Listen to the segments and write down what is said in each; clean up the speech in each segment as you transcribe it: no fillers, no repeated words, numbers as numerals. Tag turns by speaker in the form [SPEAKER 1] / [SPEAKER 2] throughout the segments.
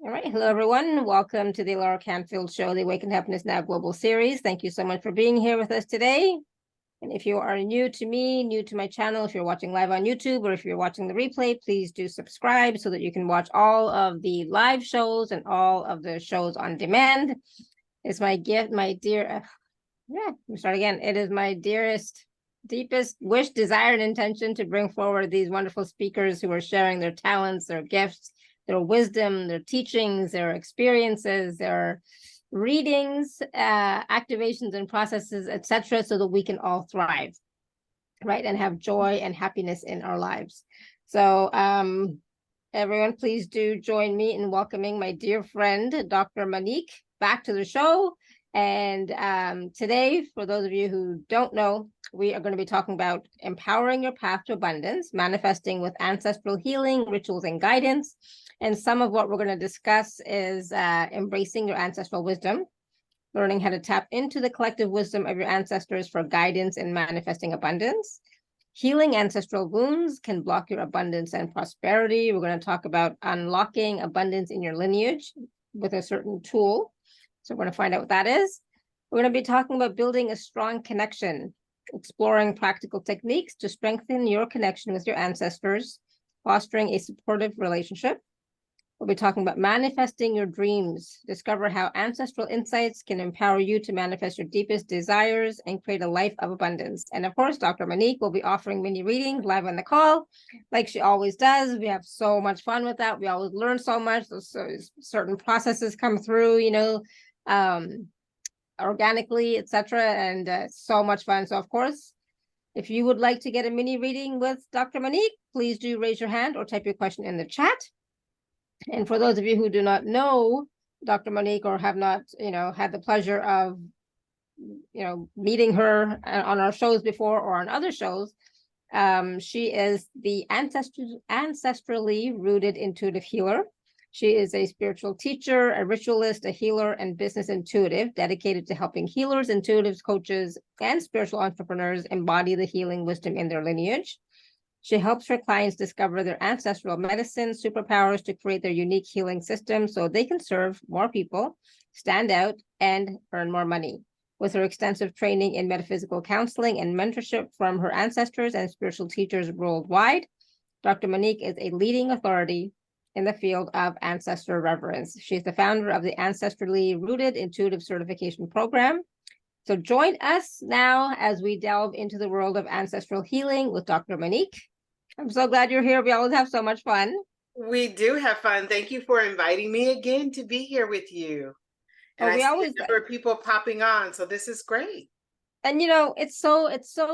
[SPEAKER 1] All right. Hello, everyone. Welcome to the alaracanfieldshow, the Awaken to Happiness Now global series. Thank you so much for being here with us today. And if you are new to me, new to my channel, if you're watching live on YouTube or if you're watching the replay, please do subscribe so that you can watch all of the live shows and all of the shows on demand. It's my gift, my dear, let me start again. It is my dearest, deepest wish, desire, and intention to bring forward these wonderful speakers who are sharing their talents, their gifts, their wisdom, their teachings, their experiences, their readings, activations and processes, etc., so that we can all thrive, right? And have joy and happiness in our lives. So everyone, please do join me in welcoming my dear friend, Dr. Monique, back to the show. And today, for those of you who don't know, we are going to be talking about empowering your path to abundance, manifesting with ancestral healing, rituals, and guidance. And some of what we're going to discuss is embracing your ancestral wisdom, learning how to tap into the collective wisdom of your ancestors for guidance in manifesting abundance. Healing ancestral wounds can block your abundance and prosperity. We're going to talk about unlocking abundance in your lineage with a certain tool. So we're going to find out what that is. We're going to be talking about building a strong connection, exploring practical techniques to strengthen your connection with your ancestors, fostering a supportive relationship. We'll be talking about manifesting your dreams, discover how ancestral insights can empower you to manifest your deepest desires and create a life of abundance. And of course, Dr. Monique will be offering mini readings live on the call, like she always does. We have so much fun with that. We always learn so much. So certain processes come through, organically, etc., and so much fun. So of course, if you would like to get a mini reading with Dr. Monique, please do raise your hand or type your question in the chat. And for those of you who do not know Dr. Monique or have not, had the pleasure of, meeting her on our shows before or on other shows, she is the Ancestrally Rooted Intuitive Healer. She is a spiritual teacher, a ritualist, a healer, and business intuitive dedicated to helping healers, intuitives, coaches, and spiritual entrepreneurs embody the healing wisdom in their lineage. She helps her clients discover their ancestral medicine superpowers to create their unique healing system so they can serve more people, stand out, and earn more money. With her extensive training in metaphysical counseling and mentorship from her ancestors and spiritual teachers worldwide, Dr. Monique is a leading authority in the field of ancestor reverence. She's the founder of the Ancestrally Rooted Intuitive Certification Program. So join us now as we delve into the world of ancestral healing with Dr. Monique. I'm so glad you're here. We always have so much fun.
[SPEAKER 2] We do have fun. Thank you for inviting me again to be here with you. And I see a number of people popping on, so this is great.
[SPEAKER 1] And it's so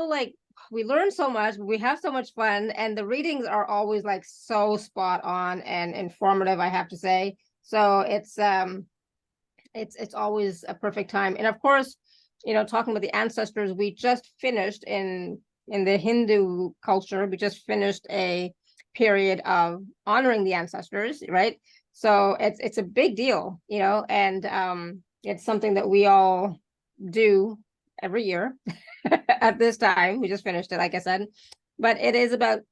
[SPEAKER 1] like we learn so much, we have so much fun, and the readings are always like so spot on and informative, I have to say. So it's always a perfect time. And of course, talking about the ancestors, we just finished in the Hindu culture, we just finished a period of honoring the ancestors, right? So it's a big deal, and it's something that we all do every year at this time. We just finished it, like I said. But it is about,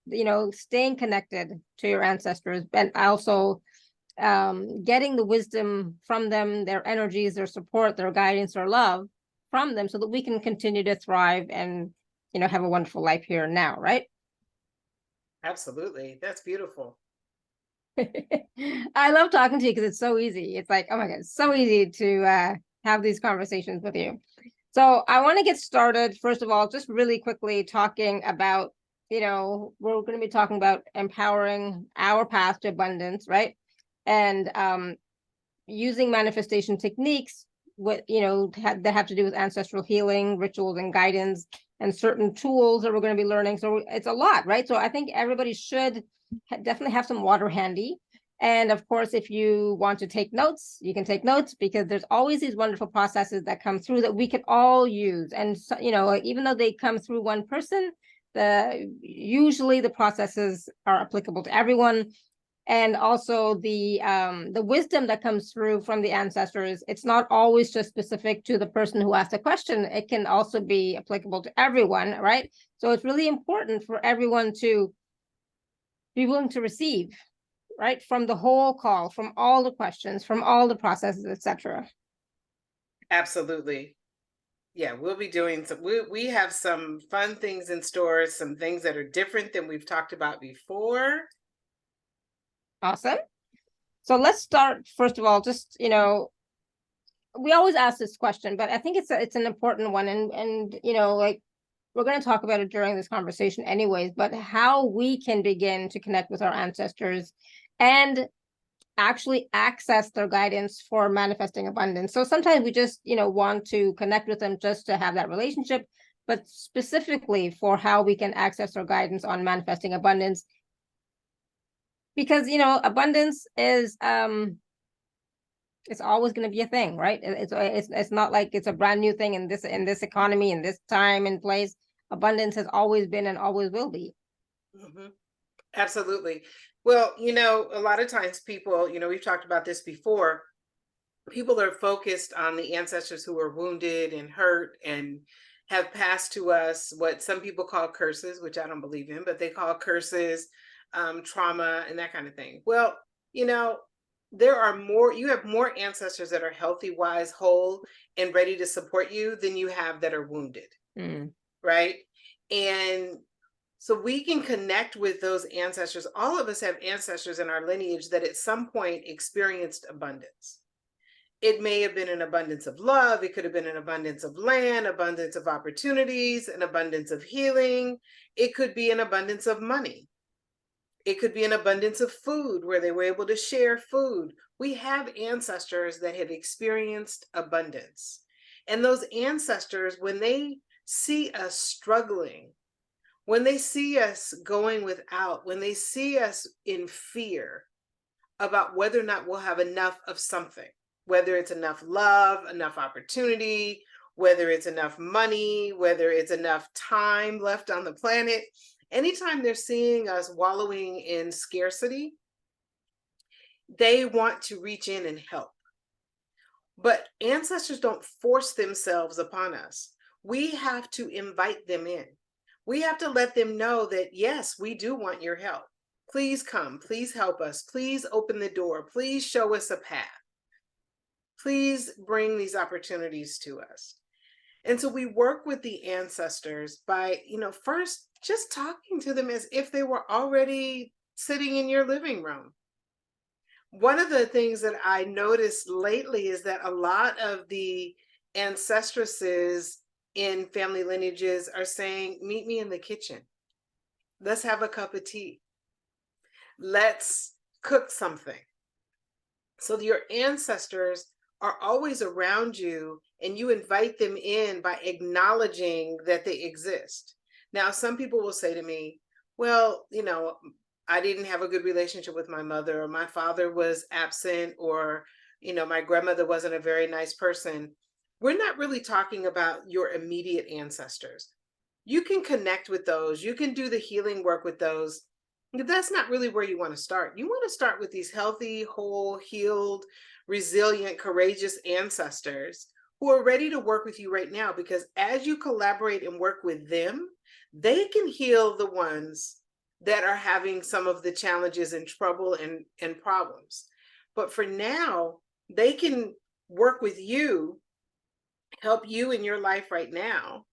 [SPEAKER 1] staying connected to your ancestors, and also getting the wisdom from them, their energies, their support, their guidance, their love from them, so that we can continue to thrive and have a wonderful life here and now, right?
[SPEAKER 2] Absolutely. That's beautiful.
[SPEAKER 1] I love talking to you because it's so easy. It's like, oh my God, it's so easy to have these conversations with you. So I want to get started, first of all, just really quickly talking about, we're going to be talking about empowering our path to abundance, right? And using manifestation techniques that have to do with ancestral healing, rituals, and guidance, and certain tools that we're going to be learning. So it's a lot, right? So I think everybody should definitely have some water handy. And of course, if you want to take notes, you can take notes, because there's always these wonderful processes that come through that we can all use. And so, even though they come through one person, usually the processes are applicable to everyone. And also the wisdom that comes through from the ancestors, it's not always just specific to the person who asked the question. It can also be applicable to everyone, right? So it's really important for everyone to be willing to receive, right? From the whole call, from all the questions, from all the processes, etc.
[SPEAKER 2] Absolutely. Yeah, we'll be doing some, we have some fun things in store, some things that are different than we've talked about before.
[SPEAKER 1] Awesome. So let's start, first of all, just, you know, we always ask this question, but I think it's an important one. And, you know, like, we're going to talk about it during this conversation anyways, but how we can begin to connect with our ancestors and actually access their guidance for manifesting abundance. So sometimes we just, you know, want to connect with them just to have that relationship, but specifically for how we can access their guidance on manifesting abundance. Because, you know, abundance is it's always going to be a thing, right? It's not like it's a brand new thing in this economy, in this time and place. Abundance has always been and always will be.
[SPEAKER 2] Mm-hmm. Absolutely. Well, you know, a lot of times people, you know, we've talked about this before, people are focused on the ancestors who are wounded and hurt and have passed to us what some people call curses, which I don't believe in, but they call curses, trauma, and that kind of thing. Well, you know, you have more ancestors that are healthy, wise, whole, and ready to support you than you have that are wounded. Right? And so we can connect with those ancestors. All of us have ancestors in our lineage that at some point experienced abundance. It may have been an abundance of love. It could have been an abundance of land, abundance of opportunities, an abundance of healing. It could be an abundance of money. It could be an abundance of food where they were able to share food. We have ancestors that have experienced abundance. And those ancestors, when they see us struggling, when they see us going without, when they see us in fear about whether or not we'll have enough of something, whether it's enough love, enough opportunity, whether it's enough money, whether it's enough time left on the planet, anytime they're seeing us wallowing in scarcity, they want to reach in and help. But ancestors don't force themselves upon us. We have to invite them in. We have to let them know that, yes, we do want your help. Please come. Please help us. Please open the door. Please show us a path. Please bring these opportunities to us. And so we work with the ancestors by, you know, first just talking to them as if they were already sitting in your living room. One of the things that I noticed lately is that a lot of the ancestresses in family lineages are saying, meet me in the kitchen. Let's have a cup of tea. Let's cook something. So your ancestors are always around you, and you invite them in by acknowledging that they exist. Now, some people will say to me, well, you know, I didn't have a good relationship with my mother, or my father was absent, or, you know, my grandmother wasn't a very nice person. We're not really talking about your immediate ancestors. You can connect with those. You can do the healing work with those. But that's not really where you want to start. You want to start with these healthy, whole, healed, resilient, courageous ancestors who are ready to work with you right now, because as you collaborate and work with them, they can heal the ones that are having some of the challenges and trouble and problems. But for now, they can work with you, help you in your life right now.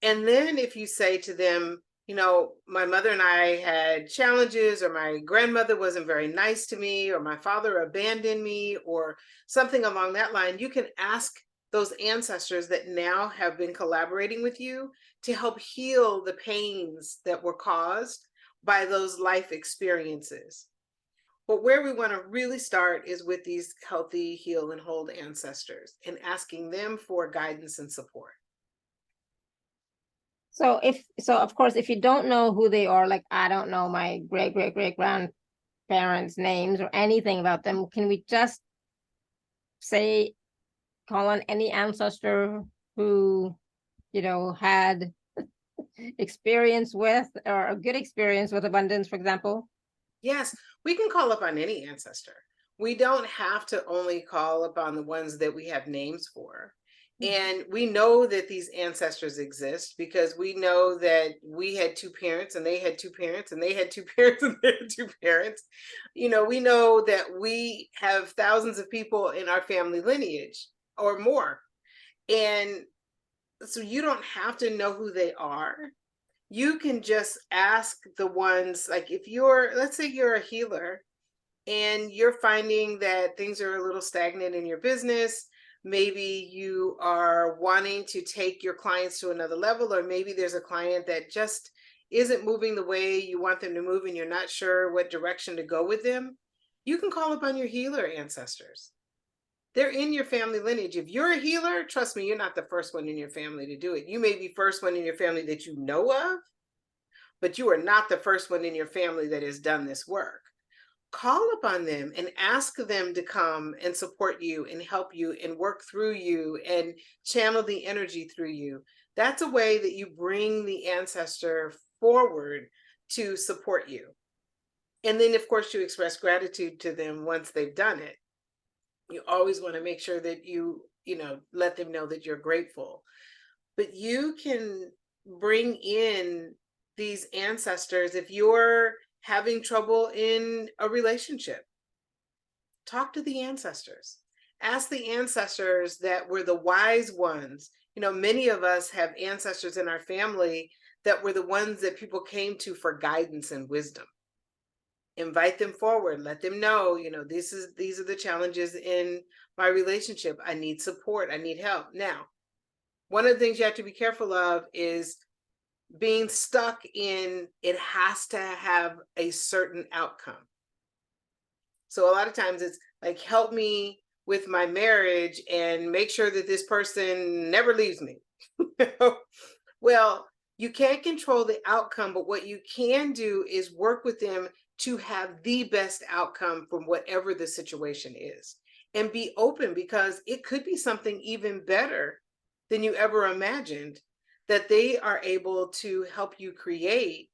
[SPEAKER 2] And then if you say to them, you know, my mother and I had challenges, or my grandmother wasn't very nice to me, or my father abandoned me, or something along that line, you can ask those ancestors that now have been collaborating with you to help heal the pains that were caused by those life experiences. But where we want to really start is with these healthy, heal, and hold ancestors, and asking them for guidance and support.
[SPEAKER 1] So of course, if you don't know who they are, like I don't know my great grandparents' names or anything about them, can we just say, call on any ancestor who, you know, had experience with, or a good experience with abundance, for example?
[SPEAKER 2] Yes, we can call upon any ancestor. We don't have to only call upon the ones that we have names for. And we know that these ancestors exist because we know that we had two parents and they had two parents and they had two parents and they had two parents. You know, we know that we have thousands of people in our family lineage or more. And so you don't have to know who they are. You can just ask the ones, like if you're, let's say you're a healer and you're finding that things are a little stagnant in your business. Maybe you are wanting to take your clients to another level, or maybe there's a client that just isn't moving the way you want them to move and you're not sure what direction to go with them. You can call upon your healer ancestors. They're in your family lineage. If you're a healer, trust me, you're not the first one in your family to do it. You may be first one in your family that you know of, but you are not the first one in your family that has done this work. Call upon them and ask them to come and support you and help you and work through you and channel the energy through you. That's a way that you bring the ancestor forward to support you. And then, of course, you express gratitude to them once they've done it. You always want to make sure that you let them know that you're grateful. But you can bring in these ancestors if you're having trouble in a relationship. Talk to the ancestors. Ask the ancestors that were the wise ones. You know, many of us have ancestors in our family that were the ones that people came to for guidance and wisdom. Invite them forward. Let them know, these are the challenges in my relationship. I need support. I need help. Now, one of the things you have to be careful of is being stuck in it has to have a certain outcome. So a lot of times it's like, help me with my marriage and make sure that this person never leaves me. Well, you can't control the outcome, but what you can do is work with them to have the best outcome from whatever the situation is. And be open, because it could be something even better than you ever imagined that they are able to help you create.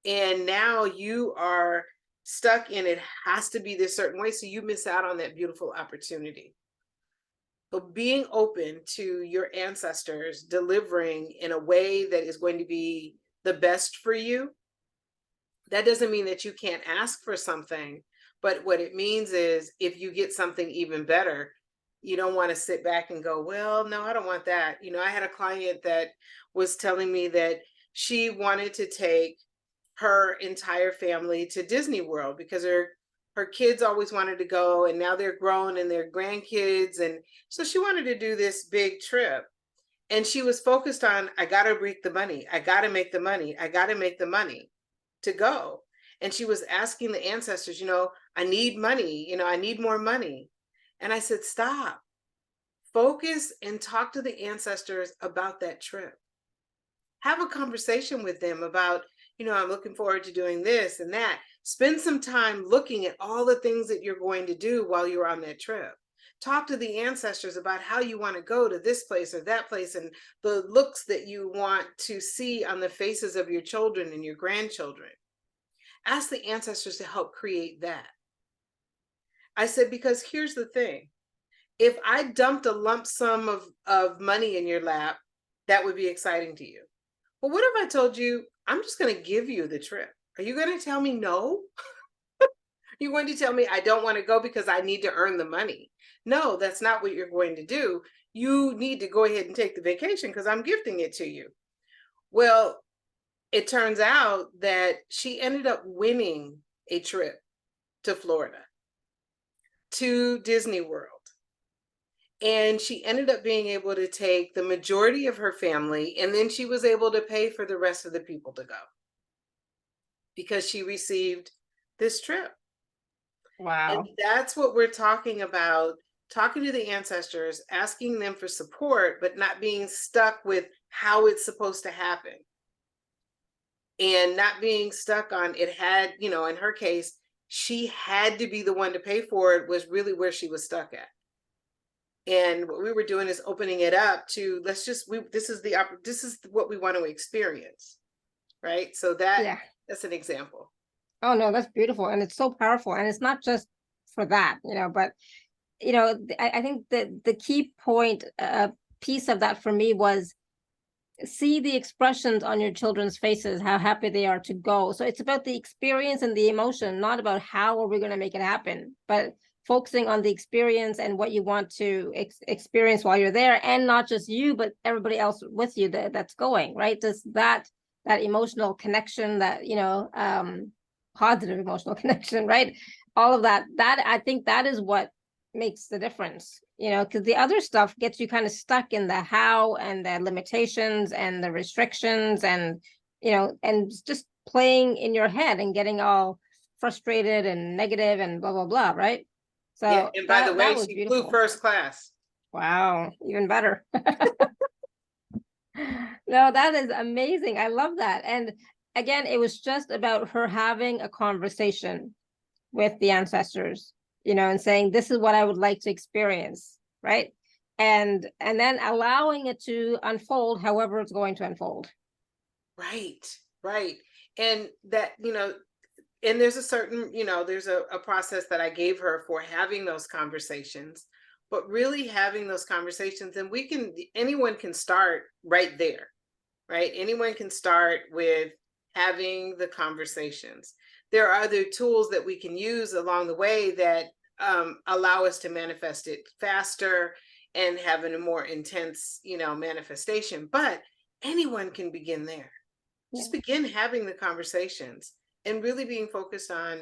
[SPEAKER 2] And now you are stuck in it has to be this certain way, so you miss out on that beautiful opportunity. But being open to your ancestors delivering in a way that is going to be the best for you, that doesn't mean that you can't ask for something. But what it means is if you get something even better, you don't want to sit back and go, well, no, I don't want that. I had a client that was telling me that she wanted to take her entire family to Disney World because her kids always wanted to go, and now they're grown and they're grandkids. And so she wanted to do this big trip. And she was focused on, I got to make the money. I got to make the money. I got to make the money to go. And she was asking the ancestors, I need money. I need more money. And I said, stop, focus and talk to the ancestors about that trip. Have a conversation with them about, I'm looking forward to doing this and that. Spend some time looking at all the things that you're going to do while you're on that trip. Talk to the ancestors about how you want to go to this place or that place and the looks that you want to see on the faces of your children and your grandchildren. Ask the ancestors to help create that. I said, because here's the thing. If I dumped a lump sum of money in your lap, that would be exciting to you. But what if I told you, I'm just going to give you the trip? Are you going to tell me no? You're going to tell me I don't want to go because I need to earn the money? No, that's not what you're going to do. You need to go ahead and take the vacation because I'm gifting it to you. Well, it turns out that she ended up winning a trip to Florida, to Disney World. And she ended up being able to take the majority of her family, and then she was able to pay for the rest of the people to go because she received this trip.
[SPEAKER 1] Wow.
[SPEAKER 2] And that's what we're talking about, talking to the ancestors, asking them for support, but not being stuck with how it's supposed to happen. And not being stuck on it had, in her case, she had to be the one to pay for it was really where she was stuck at. And what we were doing is opening it up to this is what we want to experience, right? So that's an example.
[SPEAKER 1] Oh no, that's beautiful, and it's so powerful, and it's not just for that, but I think that the key point, piece of that for me was see the expressions on your children's faces, how happy they are to go. So it's about the experience and the emotion, not about how are we going to make it happen, but focusing on the experience and what you want to experience while you're there, and not just you, but everybody else with you that's going, right? Just that emotional connection, that positive emotional connection, right? All of that I think that is what makes the difference, because the other stuff gets you kind of stuck in the how and the limitations and the restrictions, and and just playing in your head and getting all frustrated and negative and blah blah blah, right? So
[SPEAKER 2] yeah, and by the way,
[SPEAKER 1] that was
[SPEAKER 2] she
[SPEAKER 1] beautiful.
[SPEAKER 2] flew first class.
[SPEAKER 1] Wow, even better. No, that is amazing. I love that. And again, it was just about her having a conversation with the ancestors, and saying, this is what I would like to experience, right? And then allowing it to unfold however it's going to unfold.
[SPEAKER 2] Right. And that, and there's a certain, there's a process that I gave her for having those conversations, but really having those conversations, and anyone can start right there, right? Anyone can start with having the conversations. There are other tools that we can use along the way that allow us to manifest it faster and have a more intense, manifestation. But anyone can begin there. Just begin having the conversations and really being focused on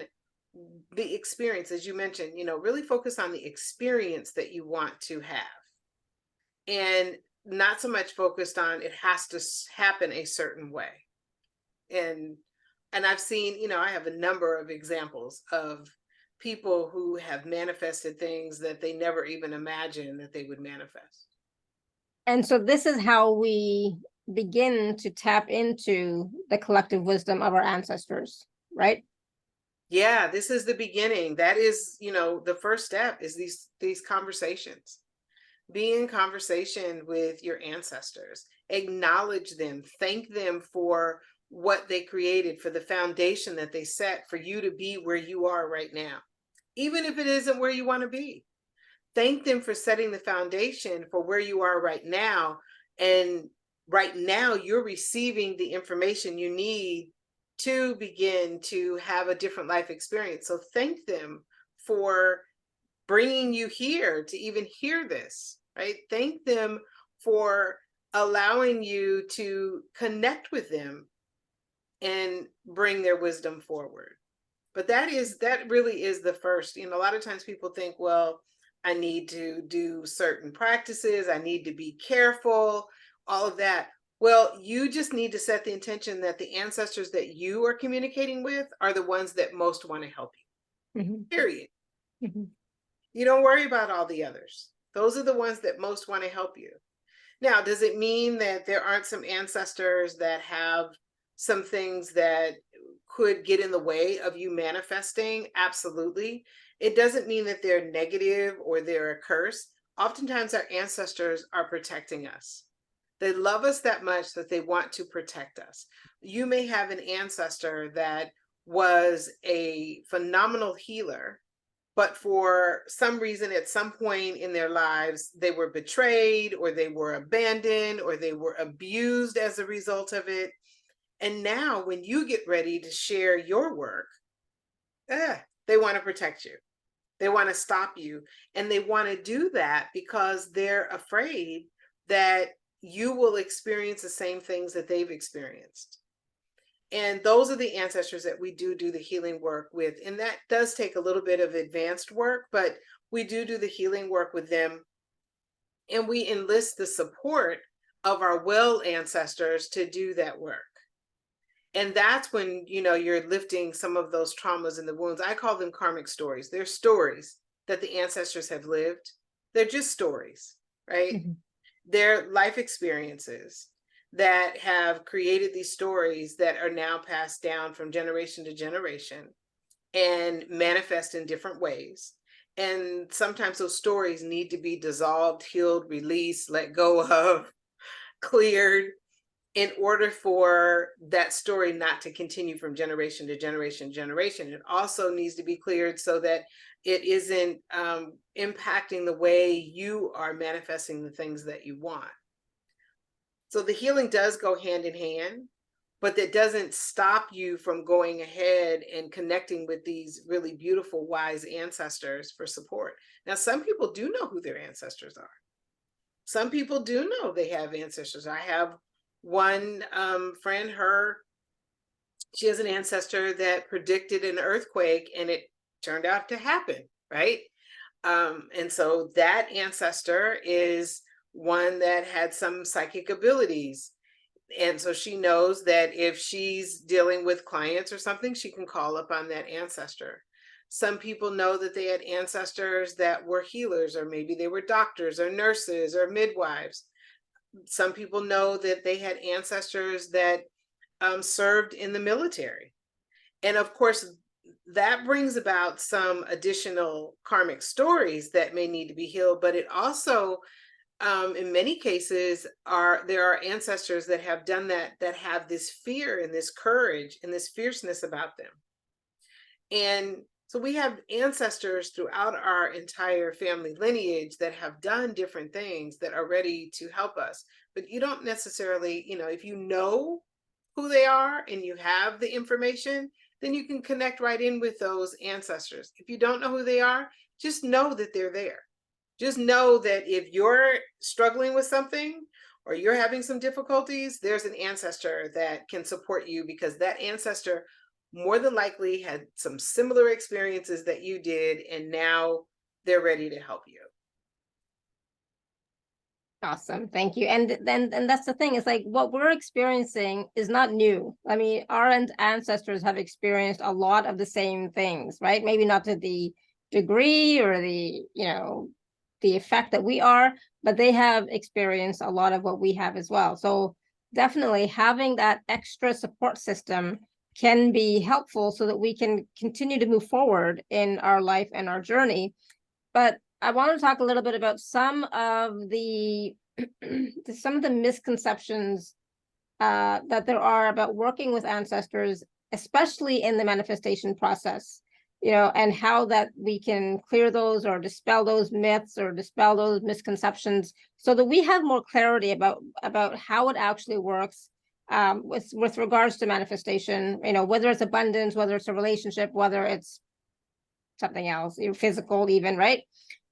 [SPEAKER 2] the experience, as you mentioned, really focus on the experience that you want to have, and not so much focused on it has to happen a certain way. And I've seen, I have a number of examples of people who have manifested things that they never even imagined that they would manifest.
[SPEAKER 1] And so this is how we begin to tap into the collective wisdom of our ancestors, right?
[SPEAKER 2] Yeah, this is the beginning. That is, the first step is these conversations. Be in conversation with your ancestors, acknowledge them, thank them for what they created, for the foundation that they set for you to be where you are right now. Even if it isn't where you want to be, thank them for setting the foundation for where you are right now. And right now you're receiving the information you need to begin to have a different life experience. So thank them for bringing you here to even hear this, right? Thank them for allowing you to connect with them and bring their wisdom forward. But that really is the first. A lot of times people think, well, I need to do certain practices, I need to be careful, all of that. Well, you just need to set the intention that the ancestors that you are communicating with are the ones that most want to help you. Mm-hmm. Period. Mm-hmm. You don't worry about all the others. Those are the ones that most want to help you. Now, does it mean that there aren't some ancestors that have some things that could get in the way of you manifesting? Absolutely. It doesn't mean that they're negative or they're a curse. Oftentimes our ancestors are protecting us. They love us that much that they want to protect us. You may have an ancestor that was a phenomenal healer, but for some reason, at some point in their lives, they were betrayed, or they were abandoned, or they were abused as a result of it. And now when you get ready to share your work, they want to protect you. They want to stop you. And they want to do that because they're afraid that you will experience the same things that they've experienced. And those are the ancestors that we do the healing work with. And that does take a little bit of advanced work, but we do the healing work with them. And we enlist the support of our well ancestors to do that work. And that's when, you're lifting some of those traumas and the wounds. I call them karmic stories. They're stories that the ancestors have lived. They're just stories, right? Mm-hmm. They're life experiences that have created these stories that are now passed down from generation to generation and manifest in different ways. And sometimes those stories need to be dissolved, healed, released, let go of, cleared. in order for that story not to continue from generation to generation, it also needs to be cleared so that it isn't impacting the way you are manifesting the things that you want. So the healing does go hand in hand, but that doesn't stop you from going ahead and connecting with these really beautiful, wise ancestors for support. Now, some people do know who their ancestors are. Some people do know they have ancestors. I have one friend, she has an ancestor that predicted an earthquake, and it turned out to happen, right? And so that ancestor is one that had some psychic abilities. And so she knows that if she's dealing with clients or something, she can call upon that ancestor. Some people know that they had ancestors that were healers, or maybe they were doctors or nurses or midwives. Some people know that they had ancestors that served in the military. And of course, that brings about some additional karmic stories that may need to be healed, but it also, in many cases, there are ancestors that have done that have this fear and this courage and this fierceness about them. And so we have ancestors throughout our entire family lineage that have done different things that are ready to help us. But you don't necessarily, if you know who they are and you have the information, then you can connect right in with those ancestors. If you don't know who they are, just know that they're there. Just know that if you're struggling with something or you're having some difficulties, there's an ancestor that can support you, because that ancestor more than likely had some similar experiences that you did, and now they're ready to help you.
[SPEAKER 1] Awesome. Thank you. And that's the thing. It's like what we're experiencing is not new. I mean, our ancestors have experienced a lot of the same things, right? Maybe not to the degree or the effect that we are, but they have experienced a lot of what we have as well. So definitely having that extra support system can be helpful so that we can continue to move forward in our life and our journey. But I want to talk a little bit about some of the misconceptions that there are about working with ancestors, especially in the manifestation process, and how that we can clear those or dispel those myths or dispel those misconceptions so that we have more clarity about how it actually works with regards to manifestation, whether it's abundance, whether it's a relationship, whether it's something else, physical even, right?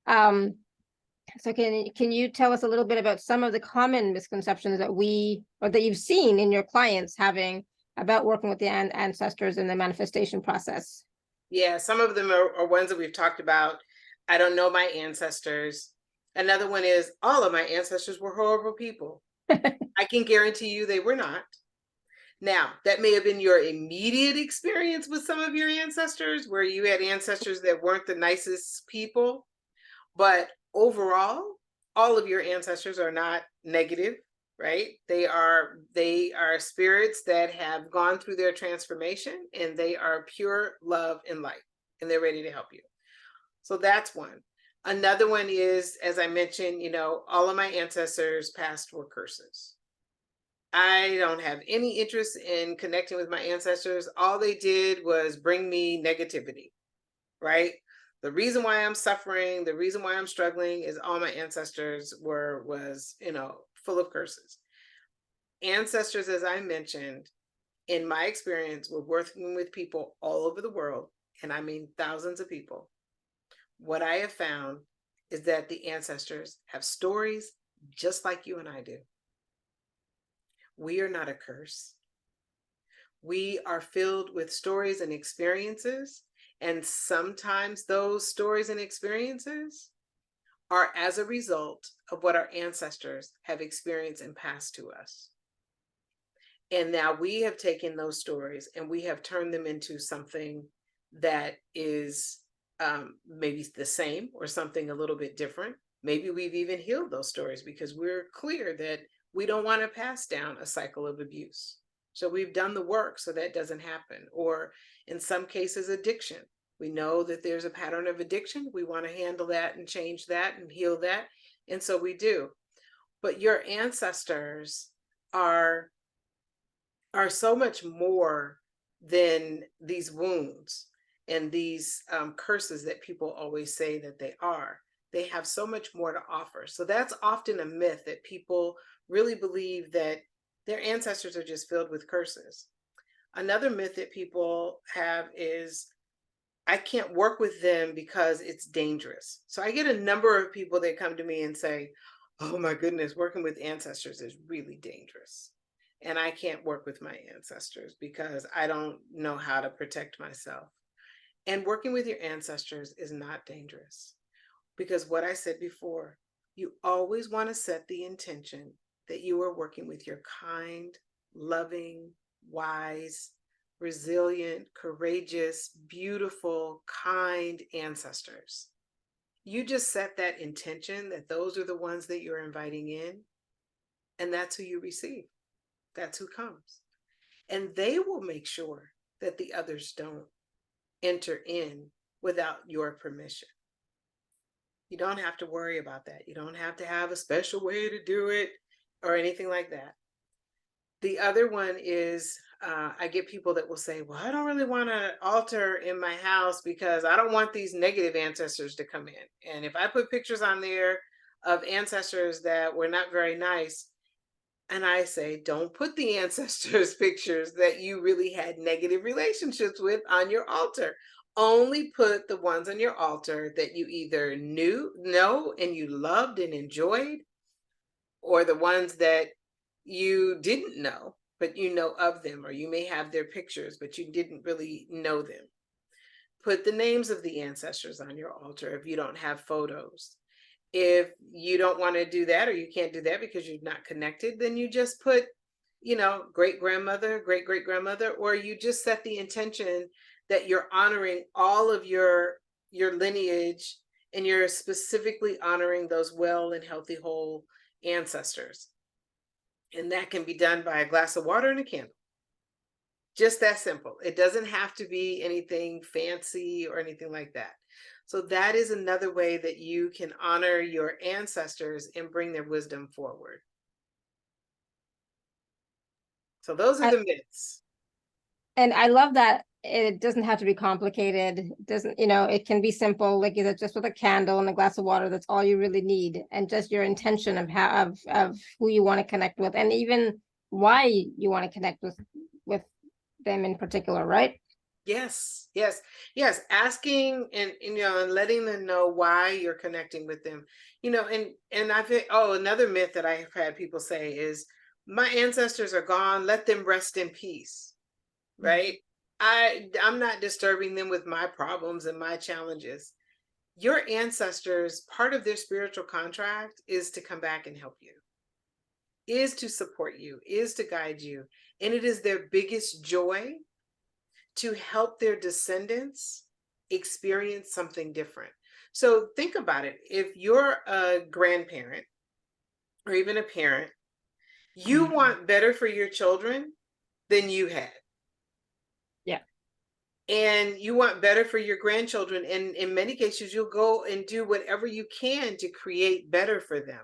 [SPEAKER 1] So can you tell us a little bit about some of the common misconceptions that you've seen in your clients having about working with the ancestors in the manifestation process?
[SPEAKER 2] Yeah, some of them are ones that we've talked about. I don't know my ancestors. Another one is all of my ancestors were horrible people. I can guarantee you they were not. Now, that may have been your immediate experience with some of your ancestors, where you had ancestors that weren't the nicest people. But overall, all of your ancestors are not negative, right? They are spirits that have gone through their transformation, and they are pure love and light, and they're ready to help you. So that's one. Another one is, as I mentioned, all of my ancestors past were curses. I don't have any interest in connecting with my ancestors. All they did was bring me negativity, right? The reason why I'm suffering, the reason why I'm struggling is all my ancestors was full of curses. Ancestors, as I mentioned, in my experience with working with people all over the world, and I mean thousands of people, what I have found is that the ancestors have stories just like you and I do. We are not a curse. We are filled with stories and experiences, and sometimes those stories and experiences are as a result of what our ancestors have experienced and passed to us. And now we have taken those stories and we have turned them into something that is maybe the same or something a little bit different. Maybe we've even healed those stories because we're clear that we don't want to pass down a cycle of abuse. So we've done the work so that doesn't happen. Or in some cases, addiction. We know that there's a pattern of addiction. We want to handle that and change that and heal that. And so we do. But your ancestors are are so much more than these wounds and these curses that people always say that they are. They have so much more to offer. So that's often a myth, that people really believe that their ancestors are just filled with curses. Another myth that people have is, I can't work with them because it's dangerous. So I get a number of people that come to me and say, oh my goodness, working with ancestors is really dangerous. And I can't work with my ancestors because I don't know how to protect myself. And working with your ancestors is not dangerous, because what I said before, you always want to set the intention that you are working with your kind, loving, wise, resilient, courageous, beautiful, kind ancestors. You just set that intention that those are the ones that you're inviting in, and that's who you receive. That's who comes. And they will make sure that the others don't enter in without your permission. You don't have to worry about that. You don't have to have a special way to do it or anything like that. The other one is, I get people that will say, well, I don't really want an altar in my house because I don't want these negative ancestors to come in. And if I put pictures on there of ancestors that were not very nice, and I say, don't put the ancestors' pictures that you really had negative relationships with on your altar. Only put the ones on your altar that you either know, and you loved and enjoyed, or the ones that you didn't know, but you know of them, or you may have their pictures, but you didn't really know them. Put the names of the ancestors on your altar if you don't have photos. If you don't want to do that, or you can't do that because you're not connected, then you just put, great grandmother, great great grandmother, or you just set the intention that you're honoring all of your lineage, and you're specifically honoring those well and healthy whole ancestors. And that can be done by a glass of water and a candle. Just that simple. It doesn't have to be anything fancy or anything like that. So that is another way that you can honor your ancestors and bring their wisdom forward. So those are the myths.
[SPEAKER 1] And I love that it doesn't have to be complicated. It doesn't, it can be simple, like you said, just with a candle and a glass of water. That's all you really need, and just your intention of how of who you want to connect with, and even why you want to connect with them in particular, right?
[SPEAKER 2] Yes, yes, yes. Asking and letting them know why you're connecting with them. And I think, another myth that I have had people say is, my ancestors are gone, let them rest in peace. Right? I'm not disturbing them with my problems and my challenges. Your ancestors, part of their spiritual contract is to come back and help you, is to support you, is to guide you. And it is their biggest joy to help their descendants experience something different. So think about it. If you're a grandparent or even a parent, you want better for your children than you had.
[SPEAKER 1] Yeah.
[SPEAKER 2] And you want better for your grandchildren. And in many cases, you'll go and do whatever you can to create better for them.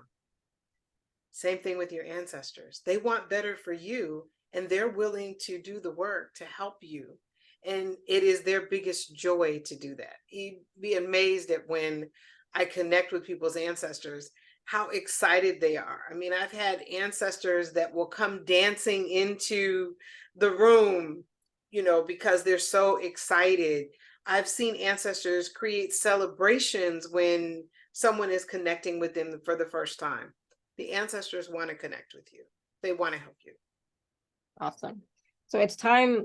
[SPEAKER 2] Same thing with your ancestors. They want better for you, and they're willing to do the work to help you. And it is their biggest joy to do that. You'd be amazed at, when I connect with people's ancestors, how excited they are. I mean, I've had ancestors that will come dancing into the room, because they're so excited. I've seen ancestors create celebrations when someone is connecting with them for the first time. The ancestors want to connect with you. They want to help you.
[SPEAKER 1] Awesome. So it's time,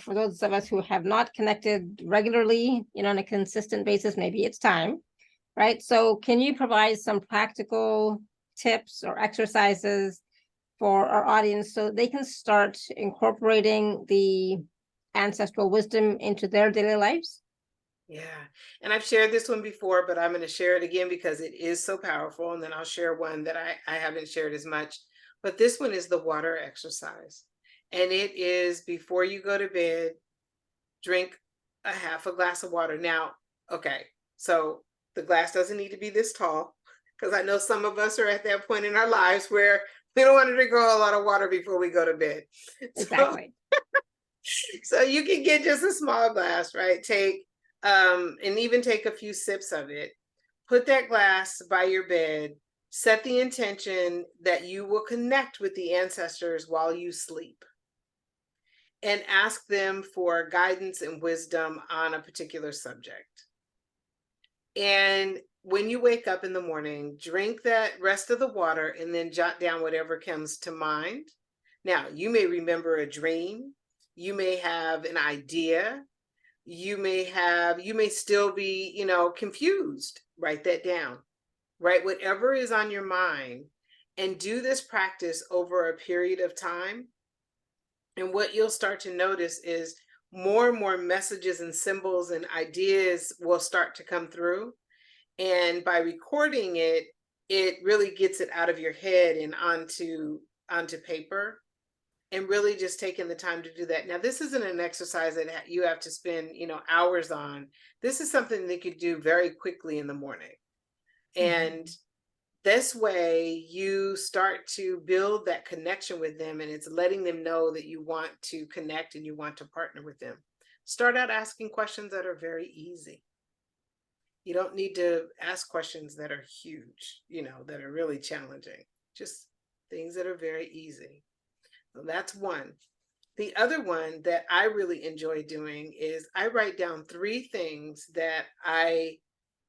[SPEAKER 1] for those of us who have not connected regularly, on a consistent basis, maybe it's time, right? So can you provide some practical tips or exercises for our audience so they can start incorporating the ancestral wisdom into their daily lives?
[SPEAKER 2] Yeah. And I've shared this one before, but I'm going to share it again because it is so powerful. And then I'll share one that I haven't shared as much. But this one is the water exercise. And it is, before you go to bed, drink a half a glass of water. Now, okay, so the glass doesn't need to be this tall, because I know some of us are at that point in our lives where We don't want to drink a whole lot of water before we go to bed.
[SPEAKER 1] Exactly.
[SPEAKER 2] So you can get just a small glass, right? Take, and even take a few sips of it. Put that glass by your bed. Set the intention that you will connect with the ancestors while you sleep, and ask them for guidance and wisdom on a particular subject. And when you wake up in the morning, drink that rest of the water and then jot down whatever comes to mind. Now, you may remember a dream, you may have an idea, you may still be, confused. Write that down. Write whatever is on your mind and do this practice over a period of time. And what you'll start to notice is more and more messages and symbols and ideas will start to come through. And by recording it, it really gets it out of your head and onto paper, and really just taking the time to do that. Now, this isn't an exercise that you have to spend, hours on. This is something that you could do very quickly in the morning. And this way you start to build that connection with them, and it's letting them know that you want to connect and you want to partner with them. Start out asking questions that are very easy. You don't need to ask questions that are huge, that are really challenging. Just things that are very easy. So that's one. The other one that I really enjoy doing is I write down 3 things that I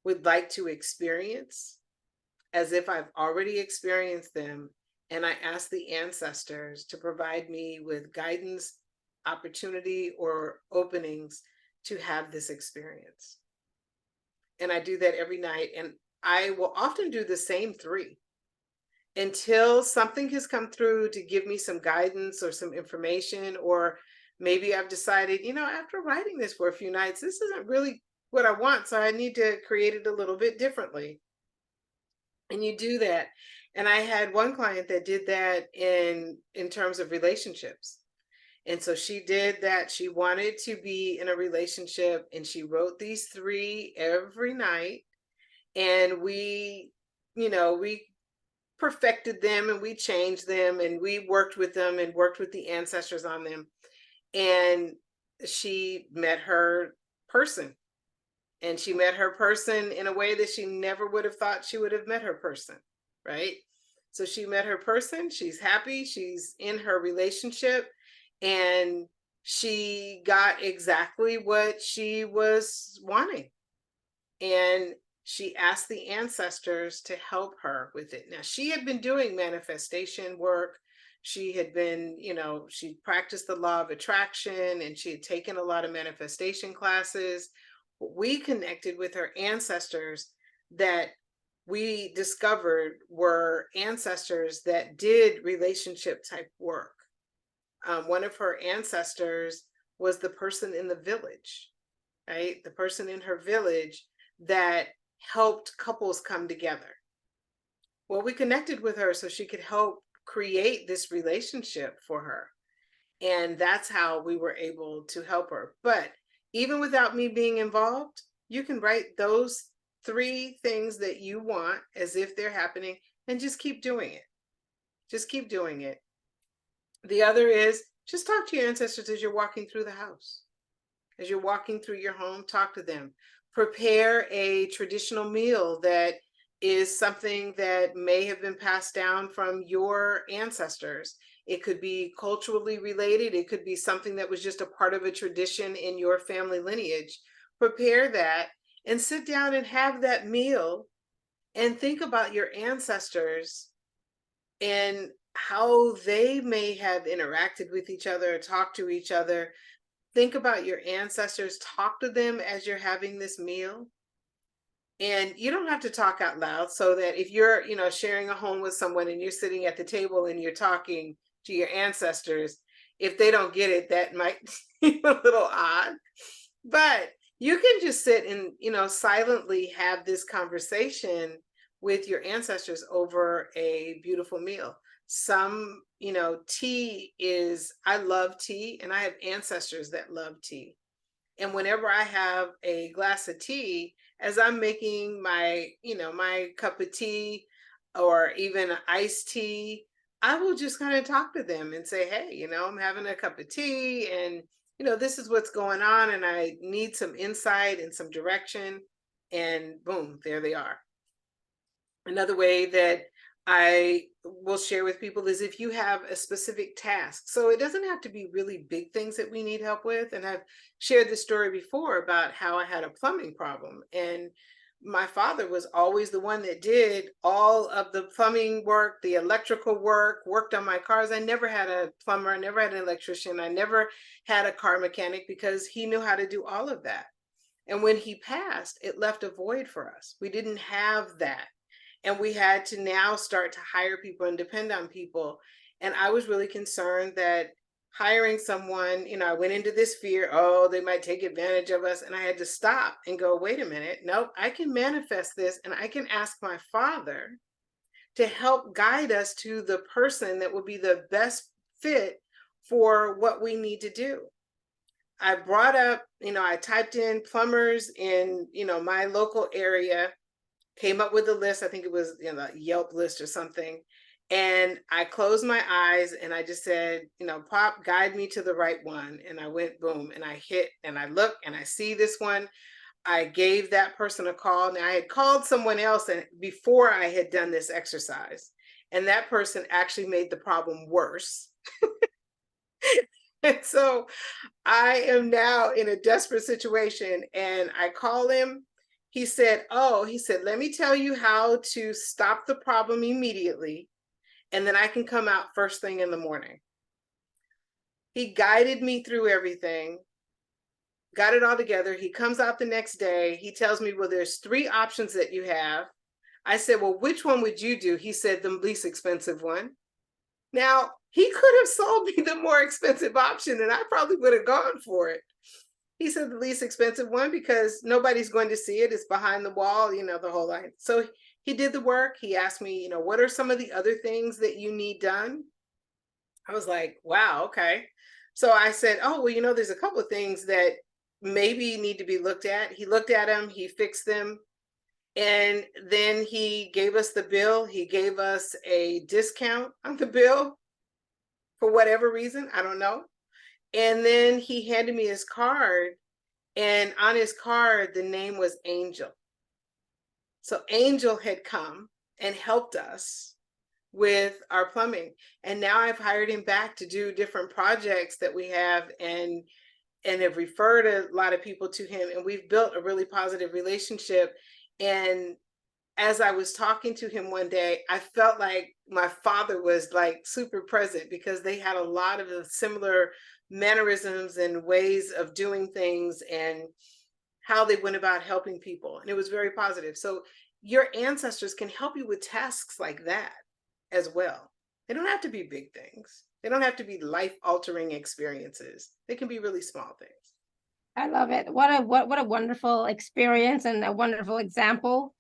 [SPEAKER 2] would like to experience as if I've already experienced them. And I ask the ancestors to provide me with guidance, opportunity, or openings to have this experience. And I do that every night. And I will often do the same 3 until something has come through to give me some guidance or some information, or maybe I've decided, after writing this for a few nights, this isn't really what I want, so I need to create it a little bit differently. And you do that. And I had one client that did that in terms of relationships. And so she did that. She wanted to be in a relationship, and she wrote these 3 every night. And we perfected them, and we changed them, and we worked with them and worked with the ancestors on them. And she met her person. And she met her person in a way that she never would have thought she would have met her person, right? So she met her person, she's happy, she's in her relationship, and she got exactly what she was wanting. And she asked the ancestors to help her with it. Now, she had been doing manifestation work. She had been, she practiced the law of attraction, and she had taken a lot of manifestation classes. We connected with her ancestors that we discovered were ancestors that did relationship type work. One of her ancestors was the person in the village, right? The person in her village that helped couples come together. Well, we connected with her so she could help create this relationship for her. And that's how we were able to help her. But even without me being involved, you can write those 3 things that you want as if they're happening, and just keep doing it. Just keep doing it. The other is just talk to your ancestors as you're walking through the house. As you're walking through your home, talk to them. Prepare a traditional meal that is something that may have been passed down from your ancestors. It could be culturally related. It could be something that was just a part of a tradition in your family lineage. Prepare that and sit down and have that meal, and think about your ancestors and how they may have interacted with each other, talked to each other. Think about your ancestors, talk to them as you're having this meal. And you don't have to talk out loud, so that if you're, sharing a home with someone and you're sitting at the table and you're talking to your ancestors, if they don't get it, that might seem a little odd. But you can just sit and, silently have this conversation with your ancestors over a beautiful meal. Some, tea is, I love tea, and I have ancestors that love tea. And whenever I have a glass of tea, as I'm making my, my cup of tea, or even iced tea, I will just kind of talk to them and say, hey, I'm having a cup of tea and, this is what's going on and I need some insight and some direction. And boom, there they are. Another way that I will share with people is if you have a specific task. So it doesn't have to be really big things that we need help with. And I've shared this story before about how I had a plumbing problem. And my father was always the one that did all of the plumbing work, the electrical work, worked on my cars. I never had a plumber, I never had an electrician, I never had a car mechanic because he knew how to do all of that. And when he passed, it left a void for us. We didn't have that. And we had to now start to hire people and depend on people. And I was really concerned that hiring someone, I went into this fear, oh, they might take advantage of us. And I had to stop and go, wait a minute, nope, I can manifest this and I can ask my father to help guide us to the person that would be the best fit for what we need to do. I brought up, I typed in plumbers in, my local area, came up with a list. I think it was, a Yelp list or something. And I closed my eyes and I just said, Pop, guide me to the right one. And I went boom and I hit and I look and I see this one. I gave that person a call. Now I had called someone else and before I had done this exercise. And that person actually made the problem worse. And so I am now in a desperate situation and I call him. He said, let me tell you how to stop the problem immediately. And then I can come out first thing in the morning. He guided me through everything, got it all together. He comes out the next day. He tells me, well, there's 3 options that you have. I said, well, which one would you do? He said, the least expensive one. Now, he could have sold me the more expensive option and I probably would have gone for it. He said the least expensive one because nobody's going to see it. It's behind the wall, the whole line. So he did the work. He asked me, what are some of the other things that you need done? I was like, wow, okay. So I said, oh, well, there's a couple of things that maybe need to be looked at. He looked at them, he fixed them. And then he gave us the bill. He gave us a discount on the bill for whatever reason. I don't know. And then he handed me his card, and on his card, the name was Angel. So Angel had come and helped us with our plumbing. And now I've hired him back to do different projects that we have and have referred a lot of people to him. And we've built a really positive relationship. And as I was talking to him one day, I felt like my father was like super present because they had a lot of the similar mannerisms and ways of doing things and how they went about helping people. And it was very positive. So your ancestors can help you with tasks like that as well. They don't have to be big things. They don't have to be life-altering experiences. They can be really small things.
[SPEAKER 1] I love it. What a wonderful experience and a wonderful example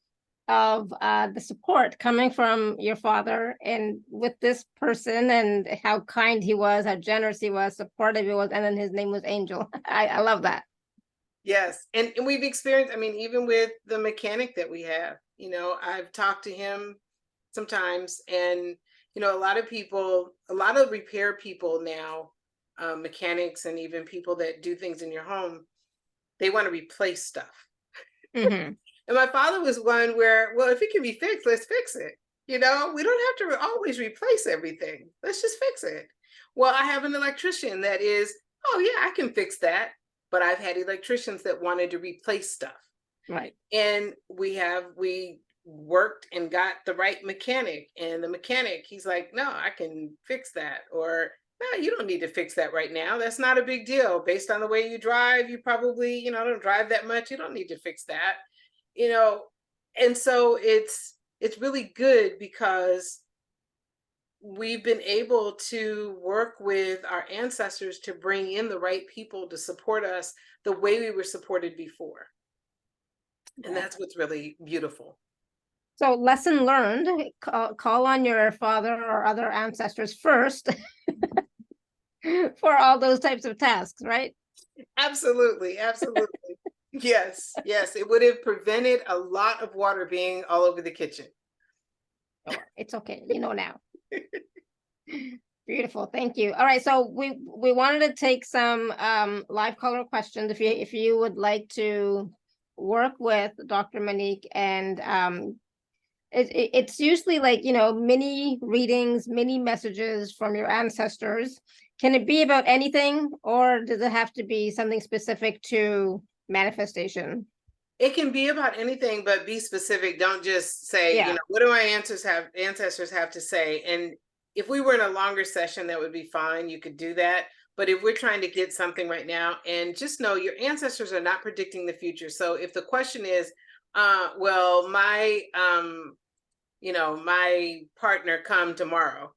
[SPEAKER 1] of the support coming from your father and with this person and how kind he was, how generous he was, supportive he was, and then his name was Angel. I love that.
[SPEAKER 2] Yes. And we've experienced, even with the mechanic that we have, I've talked to him sometimes and, a lot of repair people now, mechanics and even people that do things in your home, they want to replace stuff.
[SPEAKER 1] Mm-hmm.
[SPEAKER 2] And my father was one where, well, if it can be fixed, let's fix it. We don't have to always replace everything. Let's just fix it. Well, I have an electrician that is, oh yeah, I can fix that. But I've had electricians that wanted to replace stuff.
[SPEAKER 1] Right.
[SPEAKER 2] And we worked and got the right mechanic. And the mechanic, he's like, no, I can fix that. Or no, you don't need to fix that right now. That's not a big deal. Based on the way you drive, you probably, don't drive that much. You don't need to fix that. And so it's really good because we've been able to work with our ancestors to bring in the right people to support us the way we were supported before. And that's what's really beautiful.
[SPEAKER 1] So lesson learned, call on your father or other ancestors first for all those types of tasks, right?
[SPEAKER 2] Absolutely. Absolutely. Yes. Yes. It would have prevented a lot of water being all over the kitchen.
[SPEAKER 1] It's okay. Now. Beautiful. Thank you. All right. So we wanted to take some live caller questions. If you would like to work with Dr. Monique, and it's usually like, you know, mini readings, mini messages from your ancestors. Can it be about anything, or does it have to be something specific to manifestation?
[SPEAKER 2] It can be about anything, but be specific. Don't just say,
[SPEAKER 1] Yeah.
[SPEAKER 2] what do my ancestors have to say? And if we were in a longer session, that would be fine. You could do that. But if we're trying to get something right now, and just know your ancestors are not predicting the future. So if the question is, well, my partner come tomorrow,